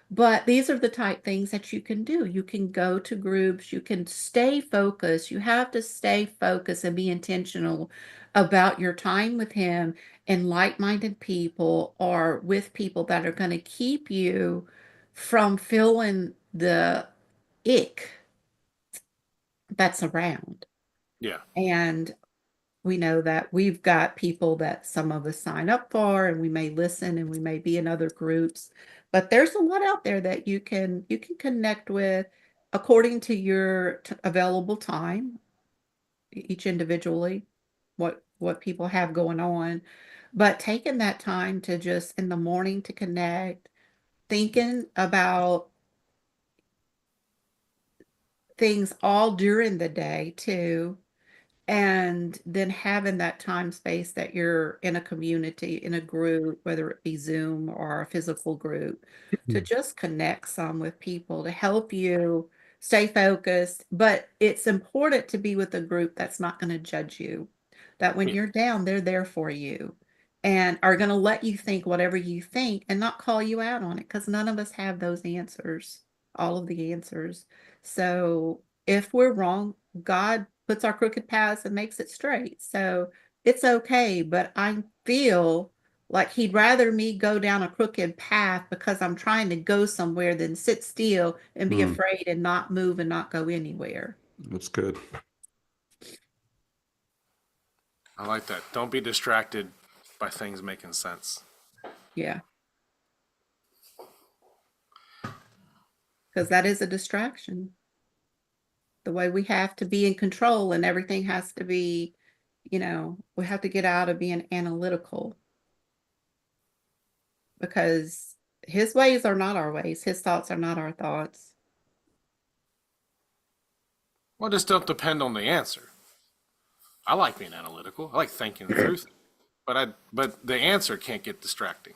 But these are the type things that you can do. You can go to groups, you can stay focused. You have to stay focused and be intentional about your time with him and like-minded people, or with people that are going to keep you from feeling the ick that's around. Yeah. And we know that we've got people that some of us sign up for, and we may listen and we may be in other groups, but there's a lot out there that you can connect with according to your available time, each individually, what people have going on. But taking that time to just in the morning to connect, thinking about things all during the day too, and then having that time space that you're in a community, in a group, whether it be Zoom or a physical group, to just connect some with people to help you stay focused. But it's important to be with a group that's not going to judge you, that when Yeah. you're down, they're there for you and are going to let you think whatever you think and not call you out on it because none of us have those answers, all of the answers. So if we're wrong, God puts our crooked paths and makes it straight. So it's okay. But I feel like he'd rather me go down a crooked path because I'm trying to go somewhere than sit still and be Mm, afraid and not move and not go anywhere. that's good. I like that. Don't be distracted by things making sense. Yeah, because that is a distraction. The way we have to be in control and everything has to be, we have to get out of being analytical because his ways are not our ways. His thoughts are not our thoughts. Well, just don't depend on the answer. I like being analytical. I like thinking through things, but the answer can't get distracting.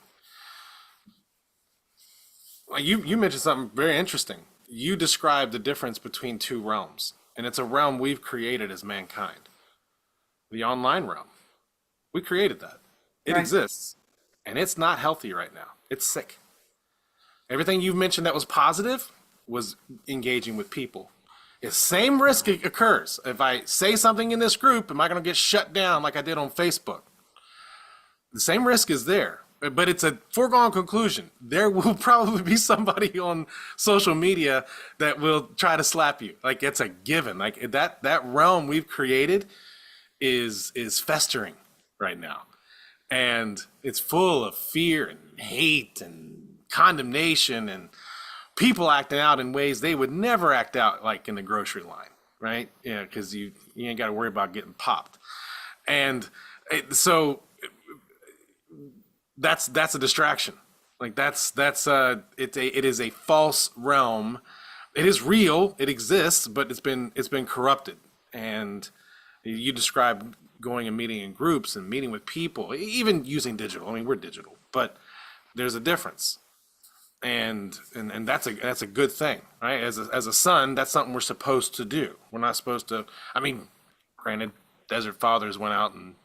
Like you mentioned something very interesting. You described the difference between two realms, and it's a realm we've created as mankind. The online realm. We created that. It Right. exists, and it's not healthy right now. It's sick. Everything you've mentioned that was positive was engaging with people. The same risk occurs. If I say something in this group, am I going to get shut down like I did on Facebook? The same risk is there, but it's a foregone conclusion. There will probably be somebody on social media that will try to slap you. Like it's a given. Like that realm we've created is festering right now, and it's full of fear and hate and condemnation and people acting out in ways they would never act out, like in the grocery line, right? Yeah, because you ain't got to worry about getting popped, and so that's a distraction. Like it is a false realm. It is real. It exists, but it's been corrupted. And you described going and meeting in groups and meeting with people, even using digital. I mean, we're digital, but there's a difference, and that's a good thing, right? As a son, that's something we're supposed to do. We're not supposed to. I mean, granted, Desert Fathers went out and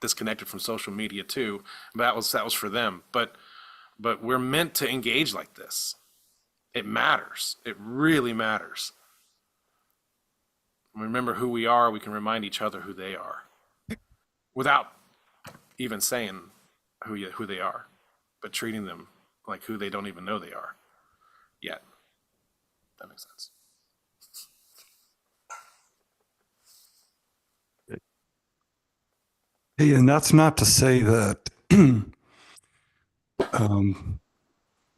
disconnected from social media too. But that was for them. But we're meant to engage like this. It matters. It really matters. Remember who we are. We can remind each other who they are, without even saying who they are, but treating them like who they don't even know they are yet. That makes sense. Hey, and that's not to say that um,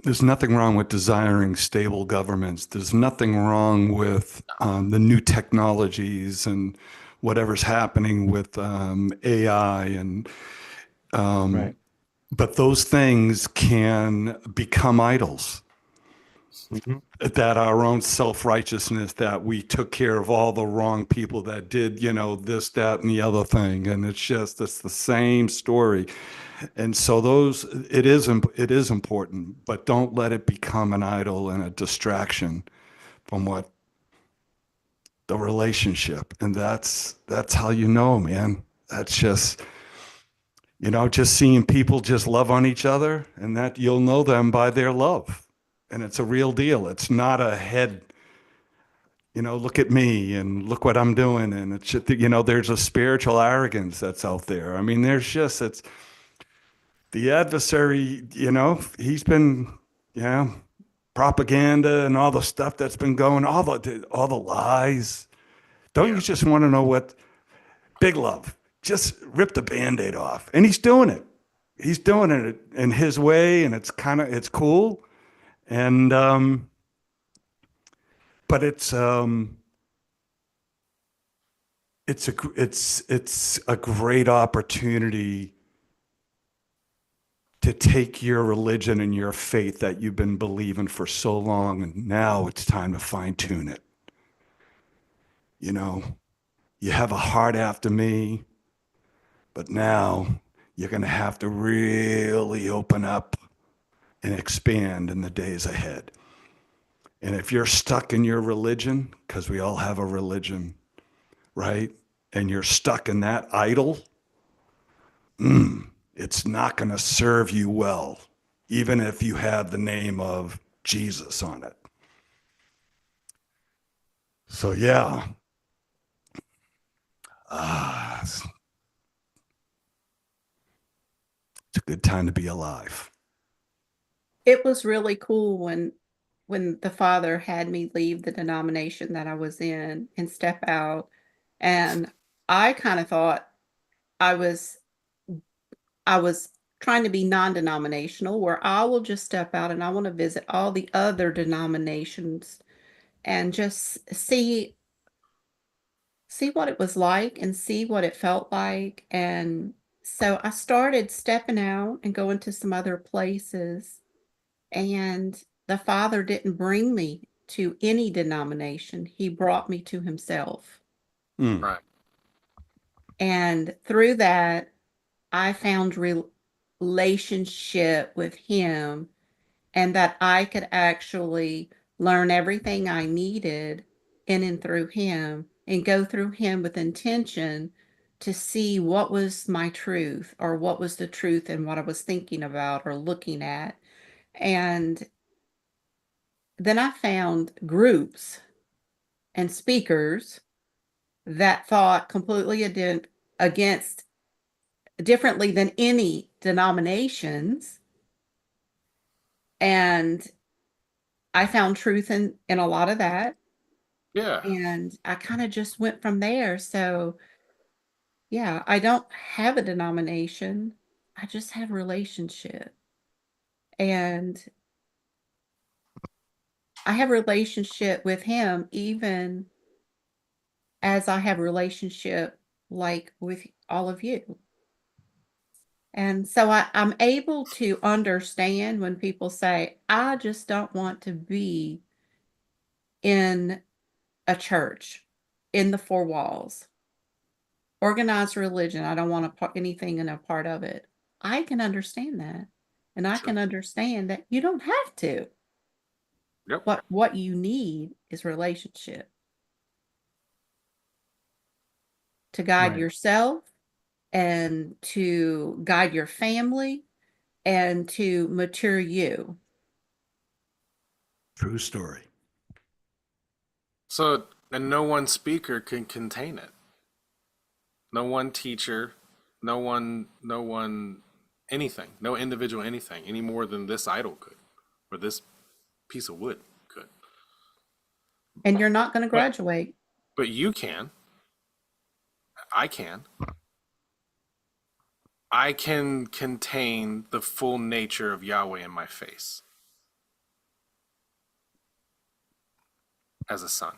there's nothing wrong with desiring stable governments. There's nothing wrong with the new technologies and whatever's happening with AI and Right. but those things can become idols. Mhm. That our own self-righteousness, that we took care of all the wrong people that did, this, that, and the other thing. And it's the same story. And so it is important, but don't let it become an idol and a distraction from what the relationship. And that's how man. That's just seeing people just love on each other, and that you'll know them by their love. And it's a real deal. It's not a head, look at me and look what I'm doing. And it's just, there's a spiritual arrogance that's out there. I mean, it's the adversary, he's been, yeah, propaganda and all the stuff that's been going, all the lies. Don't you Yeah. just want to know what big love? Just rip the Band-Aid off. And he's doing it. He's doing it in his way, and it's cool. And but it's a great opportunity to take your religion and your faith that you've been believing for so long, and now it's time to fine tune it. You know, you have a heart after me, but now you're going to have to really open up and expand in the days ahead. And if you're stuck in your religion, because we all have a religion, right? And you're stuck in that idol, it's not going to serve you well, even if you have the name of Jesus on it. So, yeah. It's a good time to be alive. It was really cool when the Father had me leave the denomination that I was in and step out, and I kind of thought I was I was trying to be non-denominational, where I will just step out and I want to visit all the other denominations and just see what it was like and see what it felt like. And so I started stepping out and going to some other places. And the Father didn't bring me to any denomination, He brought me to Himself. Mm. Right. And through that, I found relationship with Him, and that I could actually learn everything I needed in and through Him, and go through Him with intention to see what was my truth, or what was the truth in what I was thinking about or looking at. And then I found groups and speakers that thought completely against differently than any denominations. And I found truth in a lot of that. Yeah. And I kind of just went from there. So yeah, I don't have a denomination. I just have relationship. And I have relationship with Him even as I have relationship like with all of you. And so I'm able to understand when people say, I just don't want to be in a church, in the four walls, organized religion. I don't want anything in a part of it. I can understand that. And I Sure. can understand that you don't have to. Yep. What you need is relationship to guide Right. yourself, and to guide your family, and to mature you. True story. So, and no one speaker can contain it. No one teacher, no one, anything, no individual anything, any more than this idol could, or this piece of wood could. And you're not going to But graduate. but you can. I can. I can contain the full nature of Yahweh in my face as a son.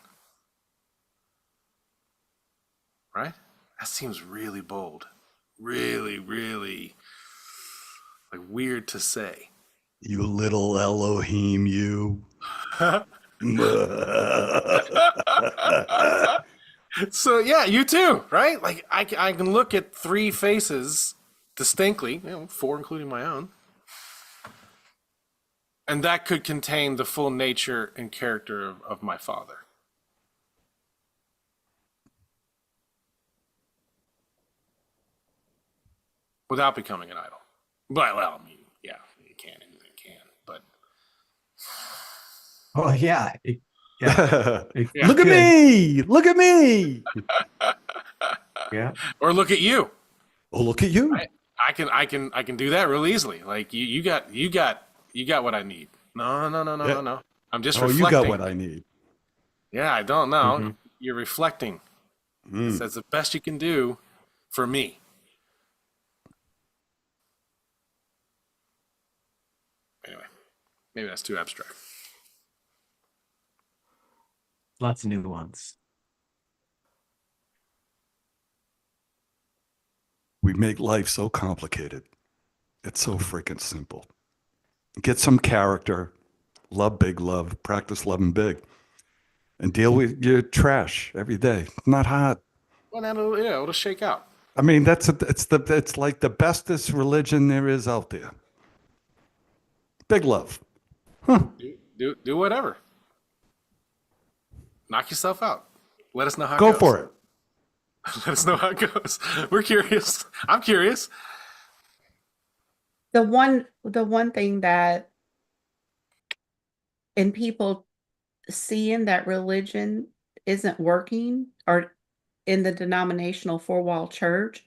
Right? That seems really bold. Really, really like weird to say. You little Elohim, you. So yeah, you too, right? Like I can look at three faces distinctly, four including my own, and that could contain the full nature and character of my father. Without becoming an idol. But well, I mean, yeah, anything can. But Oh yeah. Yeah. It Look at could. me! Look at me! Yeah. or look at you. Oh, look at you. I can do that real easily. Like you got what I need. Yeah. No. I'm just Oh, you reflecting. got what I need. Yeah, I don't know. Mhm. You're reflecting. Mm. That's the best you can do for me. Anyway, maybe that's too abstract. Lots of new ones. We make life so complicated. It's so freaking simple. Get some character, love big love, practice loving big, and deal with your trash every day. Not hard. Well, it'll shake out. I mean, it's like the bestest religion there is out there. Big love. Do whatever. Knock yourself out. Let us know how it Go goes. for it. Let us know how it goes. We're curious. I'm curious. The one thing that in people seeing that religion isn't working, or in the denominational four-wall church,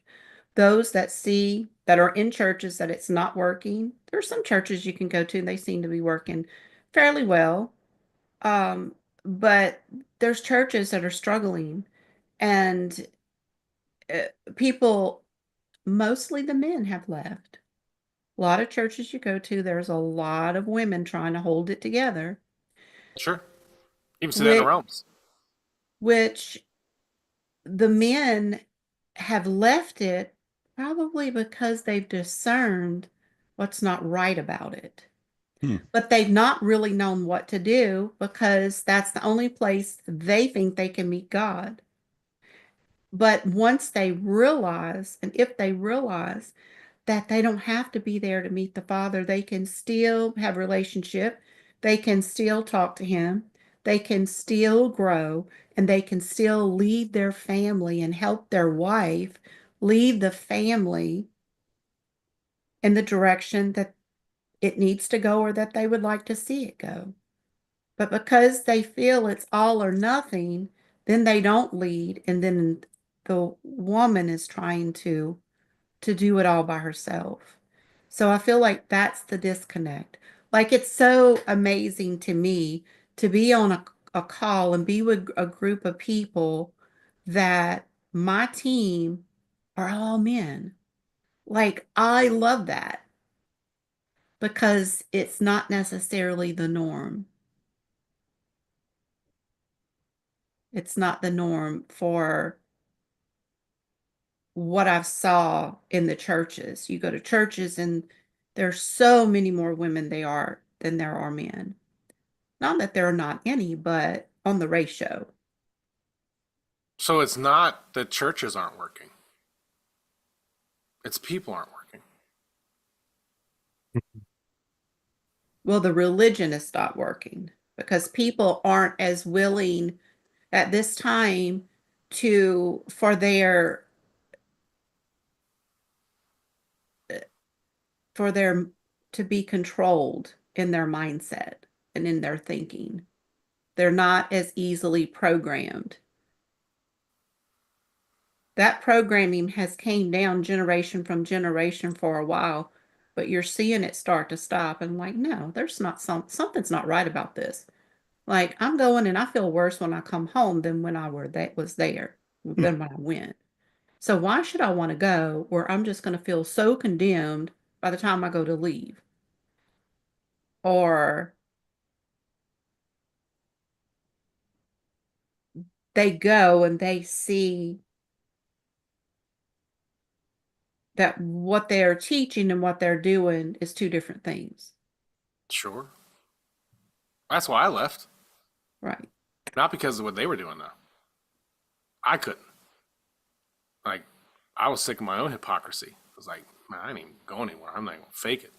those that see that are in churches that it's not working, there are some churches you can go to and they seem to be working fairly well. Um, but there's churches that are struggling, and people, mostly the men, have left. A lot of churches you go to, there's a lot of women trying to hold it together, Sure. Even see that in the which realms. which the men have left it probably because they've discerned what's not right about it. Hmm. But they've not really known what to do because that's the only place they think they can meet God. But once they realize, and if they realize that they don't have to be there to meet the Father, they can still have relationship, they can still talk to Him, they can still grow, and they can still lead their family and help their wife lead the family in the direction that it needs to go or that they would like to see it go. But because they feel it's all or nothing, then they don't lead, and then the woman is trying to do it all by herself. So I feel like that's the disconnect. Like, it's so amazing to me to be on a call and be with a group of people that my team are all men. Like, I love that because it's not necessarily the norm. It's not the norm for what I've saw in the churches. You go to churches and there's so many more women than there are men. Not that there are not any, but on the ratio. So it's not that churches aren't working. It's people aren't working. Well, the religion has stopped working because people aren't as willing at this time to for their to be controlled in their mindset and in their thinking. They're not as easily programmed. That programming has came down generation from generation for a while, but you're seeing it start to stop. And like, no, there's not something's not right about this. Like, I'm going and I feel worse when I come home than when was there, Hmm. than when I went. So why should I want to go where I'm just going to feel so condemned by the time I go to leave? Or they go and they see that what they're teaching and what they're doing is two different things. Sure. That's why I left. Right. Not because of what they were doing, though. I couldn't. Like, I was sick of my own hypocrisy. I was like, man, I ain't even going anywhere. I'm not going to fake it.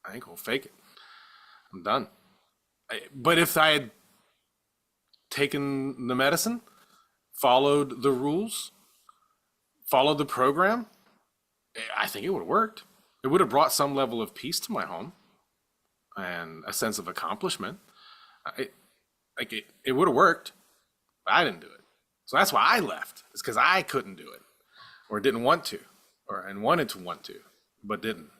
I ain't going to fake it. I'm done. But if I had taken the medicine, followed the rules, followed the program, I think it would have worked. It would have brought some level of peace to my home and a sense of accomplishment. It, it would have worked, but I didn't do it. So that's why I left. It's because I couldn't do it, or didn't want to, and wanted to want to, but didn't.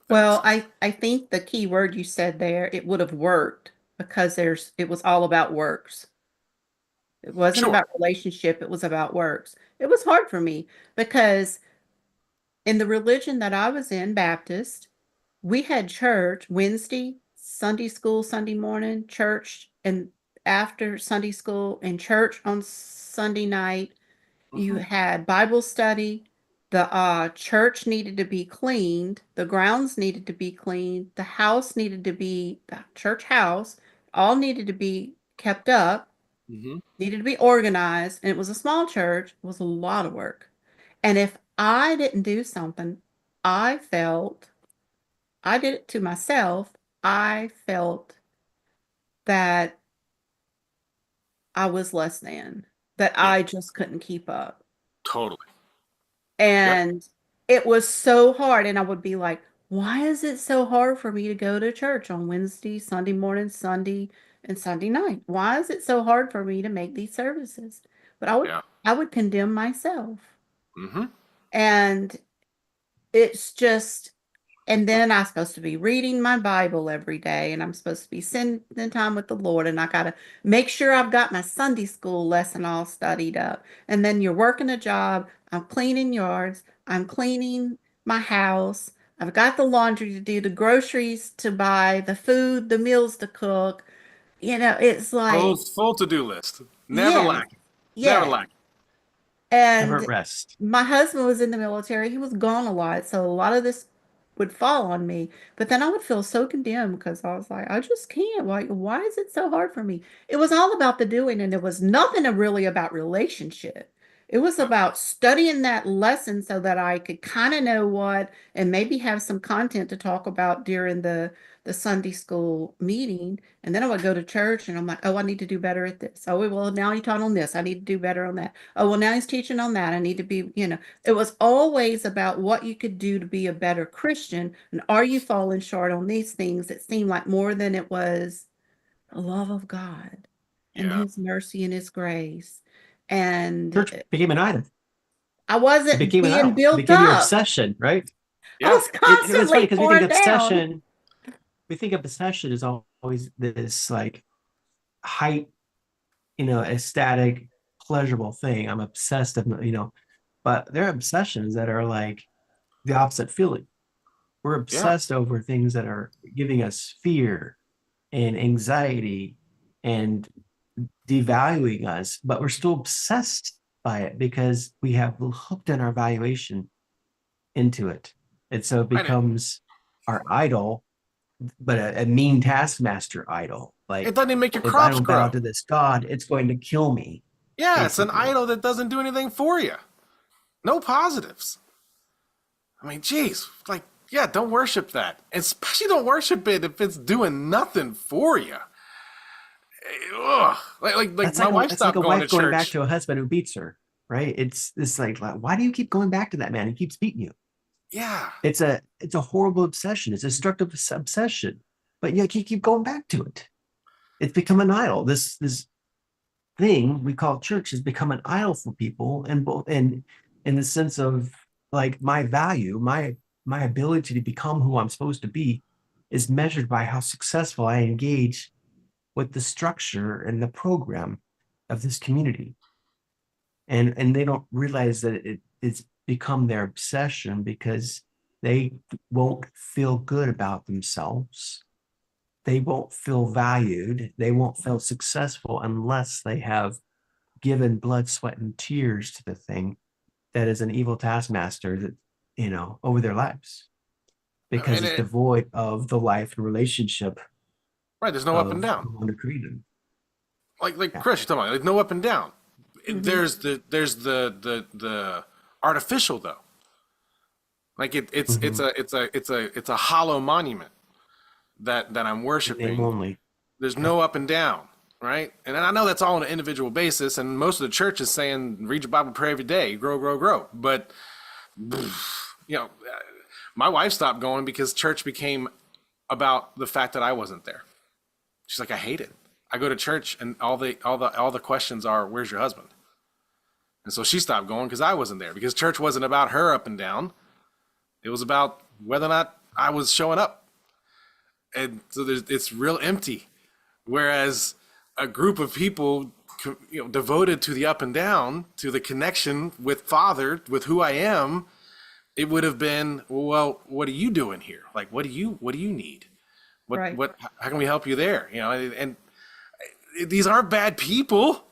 If that makes Well, sense. I think the key word you said there, it would have worked because it was all about works. It wasn't Sure. about relationship, it was about works. It was hard for me because in the religion that I was in, Baptist, we had church Wednesday, Sunday school, Sunday morning, church, and after Sunday school, and church on Sunday night. You Hmm. had Bible study. The church needed to be cleaned. The grounds needed to be cleaned. The house needed to be, the church house, all needed to be kept up, Hmm. needed to be organized. And it was a small church. It was a lot of work. And if I didn't do something, I felt, I did it to myself. I felt that I was less than, that Yeah, I just couldn't keep up. totally. Yep. And it was so hard. And I would be like, why is it so hard for me to go to church on Wednesday, Sunday morning, Sunday, and Sunday night? Why is it so hard for me to make these services? But Yeah. I would condemn myself. Mm-hmm. And it's just, and then I'm supposed to be reading my Bible every day, and I'm supposed to be spending time with the Lord, and I got to make sure I've got my Sunday school lesson all studied up. And then you're working a job, I'm cleaning yards, I'm cleaning my house, I've got the laundry to do, the groceries to buy, the food, the meals to cook. It's Full like, full to-do list. Never yes, lacking. Never yes. lacking. Never at And rest. my husband was in the military. He was gone a lot, so a lot of this would fall on me. But then I would feel so condemned because I was like, I just can't. Why is it so hard for me? It was all about the doing, and it was nothing really about relationship. It was No. about studying that lesson so that I could kind of know what, and maybe have some content to talk about during the Sunday school meeting. And then I would go to church and I'm like, oh, I need to do better at this. Oh, well, now he taught on this. I need to do better on that. Oh, well, now he's teaching on that. I need to be, it was always about what you could do to be a better Christian. And are you falling short on these things that seem like more than it was the love of God and Yeah. his mercy and his grace. And Church became an idol. I It wasn't became an being idol. It built became your up. obsession, right? I Yeah. was And it's funny constantly because torn down. we think obsession is always this like height, ecstatic, pleasurable thing. I'm obsessed, but there are obsessions that are like the opposite feeling. We're Yeah. obsessed over things that are giving us fear and anxiety and devaluing us, but we're still obsessed by it because we have hooked in our valuation into it. And so it Right. becomes our idol, but a mean taskmaster idol. It Like, doesn't even make your if I crops don't bow grow. to this God, it's going to kill me, Yeah, it's an basically. idol that doesn't do anything for you. No positives. I mean, geez, like, yeah, don't worship that. Especially don't worship it if it's doing nothing for you. Ugh. Like my wife That's like stopped a going to wife going back church. to a husband who beats her, right? It's like, why do you keep going back to that man? He keeps beating you. Yeah. It's a horrible obsession. It's a destructive obsession, but yet you keep going back to it. It's become an idol. This thing we call church has become an idol for people, and both and in the sense of like my value, my ability to become who I'm supposed to be is measured by how successful I engage with the structure and the program of this community. And they don't realize that it's become their obsession because they won't feel good about themselves. They won't feel valued. They won't feel successful unless they have given blood, sweat, and tears to the thing that is an evil taskmaster that, over their lives, because And it's it, devoid of the life and relationship right, there's no up and of down. the one who created them. Like Yeah. Chris, you're talking about, like no up and down. Mhm. There's the artificial though. Like it's Mhm. a hollow monument that I'm In name worshiping. only. There's Yep. no up and down, right? And I know that's all on an individual basis, and most of the church is saying read your Bible, pray every day, grow, grow, grow. But you know, my wife stopped going because church became about the fact that I wasn't there. She's like, I hate it. I go to church and all the questions are, where's your husband? And so she stopped going because I wasn't there, because church wasn't about her up and down. It was about whether or not I was showing up. And so it's real empty. Whereas a group of people, devoted to the up and down, to the connection with Father, with who I am, it would have been, well, what are you doing here? Like, what do you need? Right. How can we help you there? And these aren't bad people.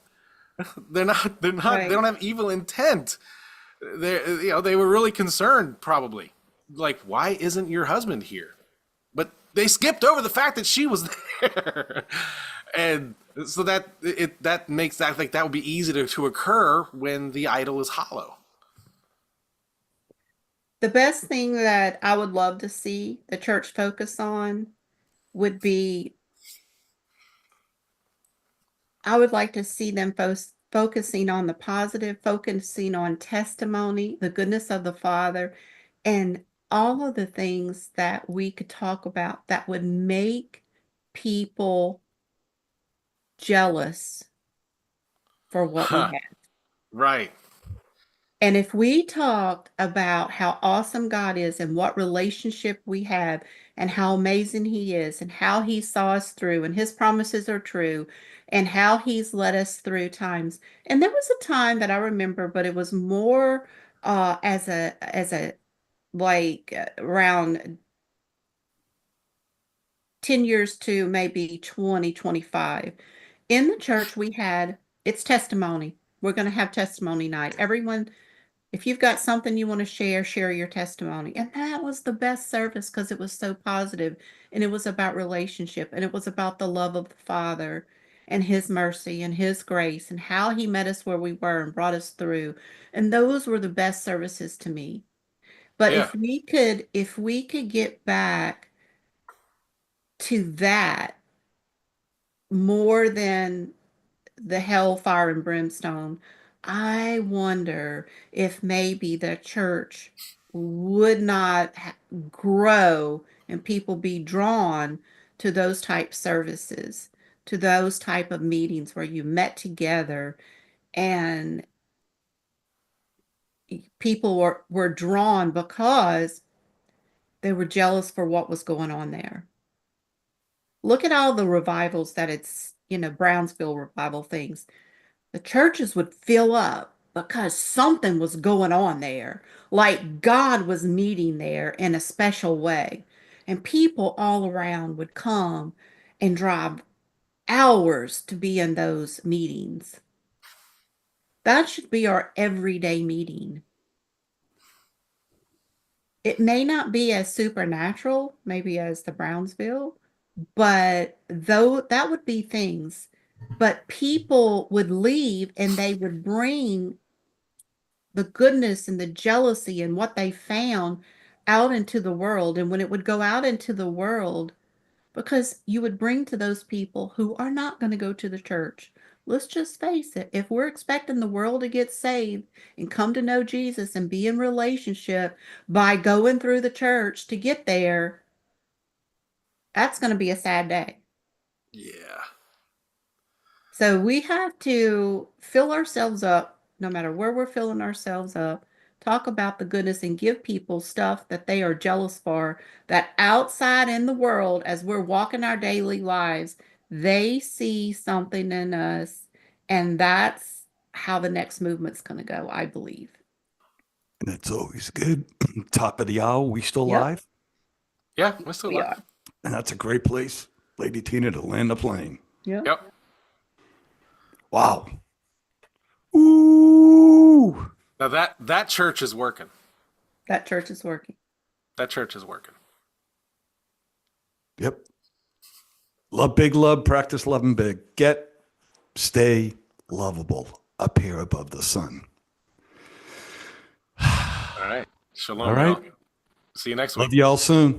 They Right. don't have evil intent. They were really concerned, probably. Like, why isn't your husband here? But they skipped over the fact that she was there. And so that makes that, like, that would be easy to occur when the idol is hollow. The best thing that I would love to see the church focus on would be I would like to see them focusing on the positive, focusing on testimony, the goodness of the Father, and all of the things that we could talk about that would make people jealous for what we Huh. have. Right. And if we talked about how awesome God is and what relationship we have and how amazing He is and how He saw us through and His promises are true and how He's led us through times. And there was a time that I remember, but it was more as a like around 10 years to maybe 2025. In the church we had it's testimony. We're going to have testimony night. Everyone, if you've got something you want to share, share your testimony. And that was the best service because it was so positive and it was about relationship and it was about the love of the Father and His mercy and His grace and how He met us where we were and brought us through. And those were the best services to me. But Yeah. if we could get back to that more than the hellfire and brimstone, I wonder if maybe the church would not grow and people be drawn to those type services, to those type of meetings where you met together and people were drawn because they were jealous for what was going on there. Look at all the revivals that Brownsville revival things. The churches would fill up because something was going on there. Like God was meeting there in a special way. And people all around would come and drive hours to be in those meetings. That should be our everyday meeting. It may not be as supernatural, maybe as the Brownsville, but though that would be things. But people would leave and they would bring the goodness and the jealousy and what they found out into the world. And when it would go out into the world, because you would bring to those people who are not going to go to the church. Let's just face it. If we're expecting the world to get saved and come to know Jesus and be in relationship by going through the church to get there, that's going to be a sad day. Yeah. So we have to fill ourselves up, no matter where we're filling ourselves up, talk about the goodness and give people stuff that they are jealous for, that outside in the world, as we're walking our daily lives, they see something in us, and that's how the next movement's going to go, I believe. And it's always good. Top of the hour, we still Yep, live? Yeah. We're still we live. are. And that's a great place, Lady Tina, to land the plane. Yep. Yep. Wow. Ooh. Now that church is working. That church is working. That church is working. Yep. Love big love, practice loving big. Stay lovable up here above the sun. All right. Shalom, All right. y'all. See you next week. Love y'all soon.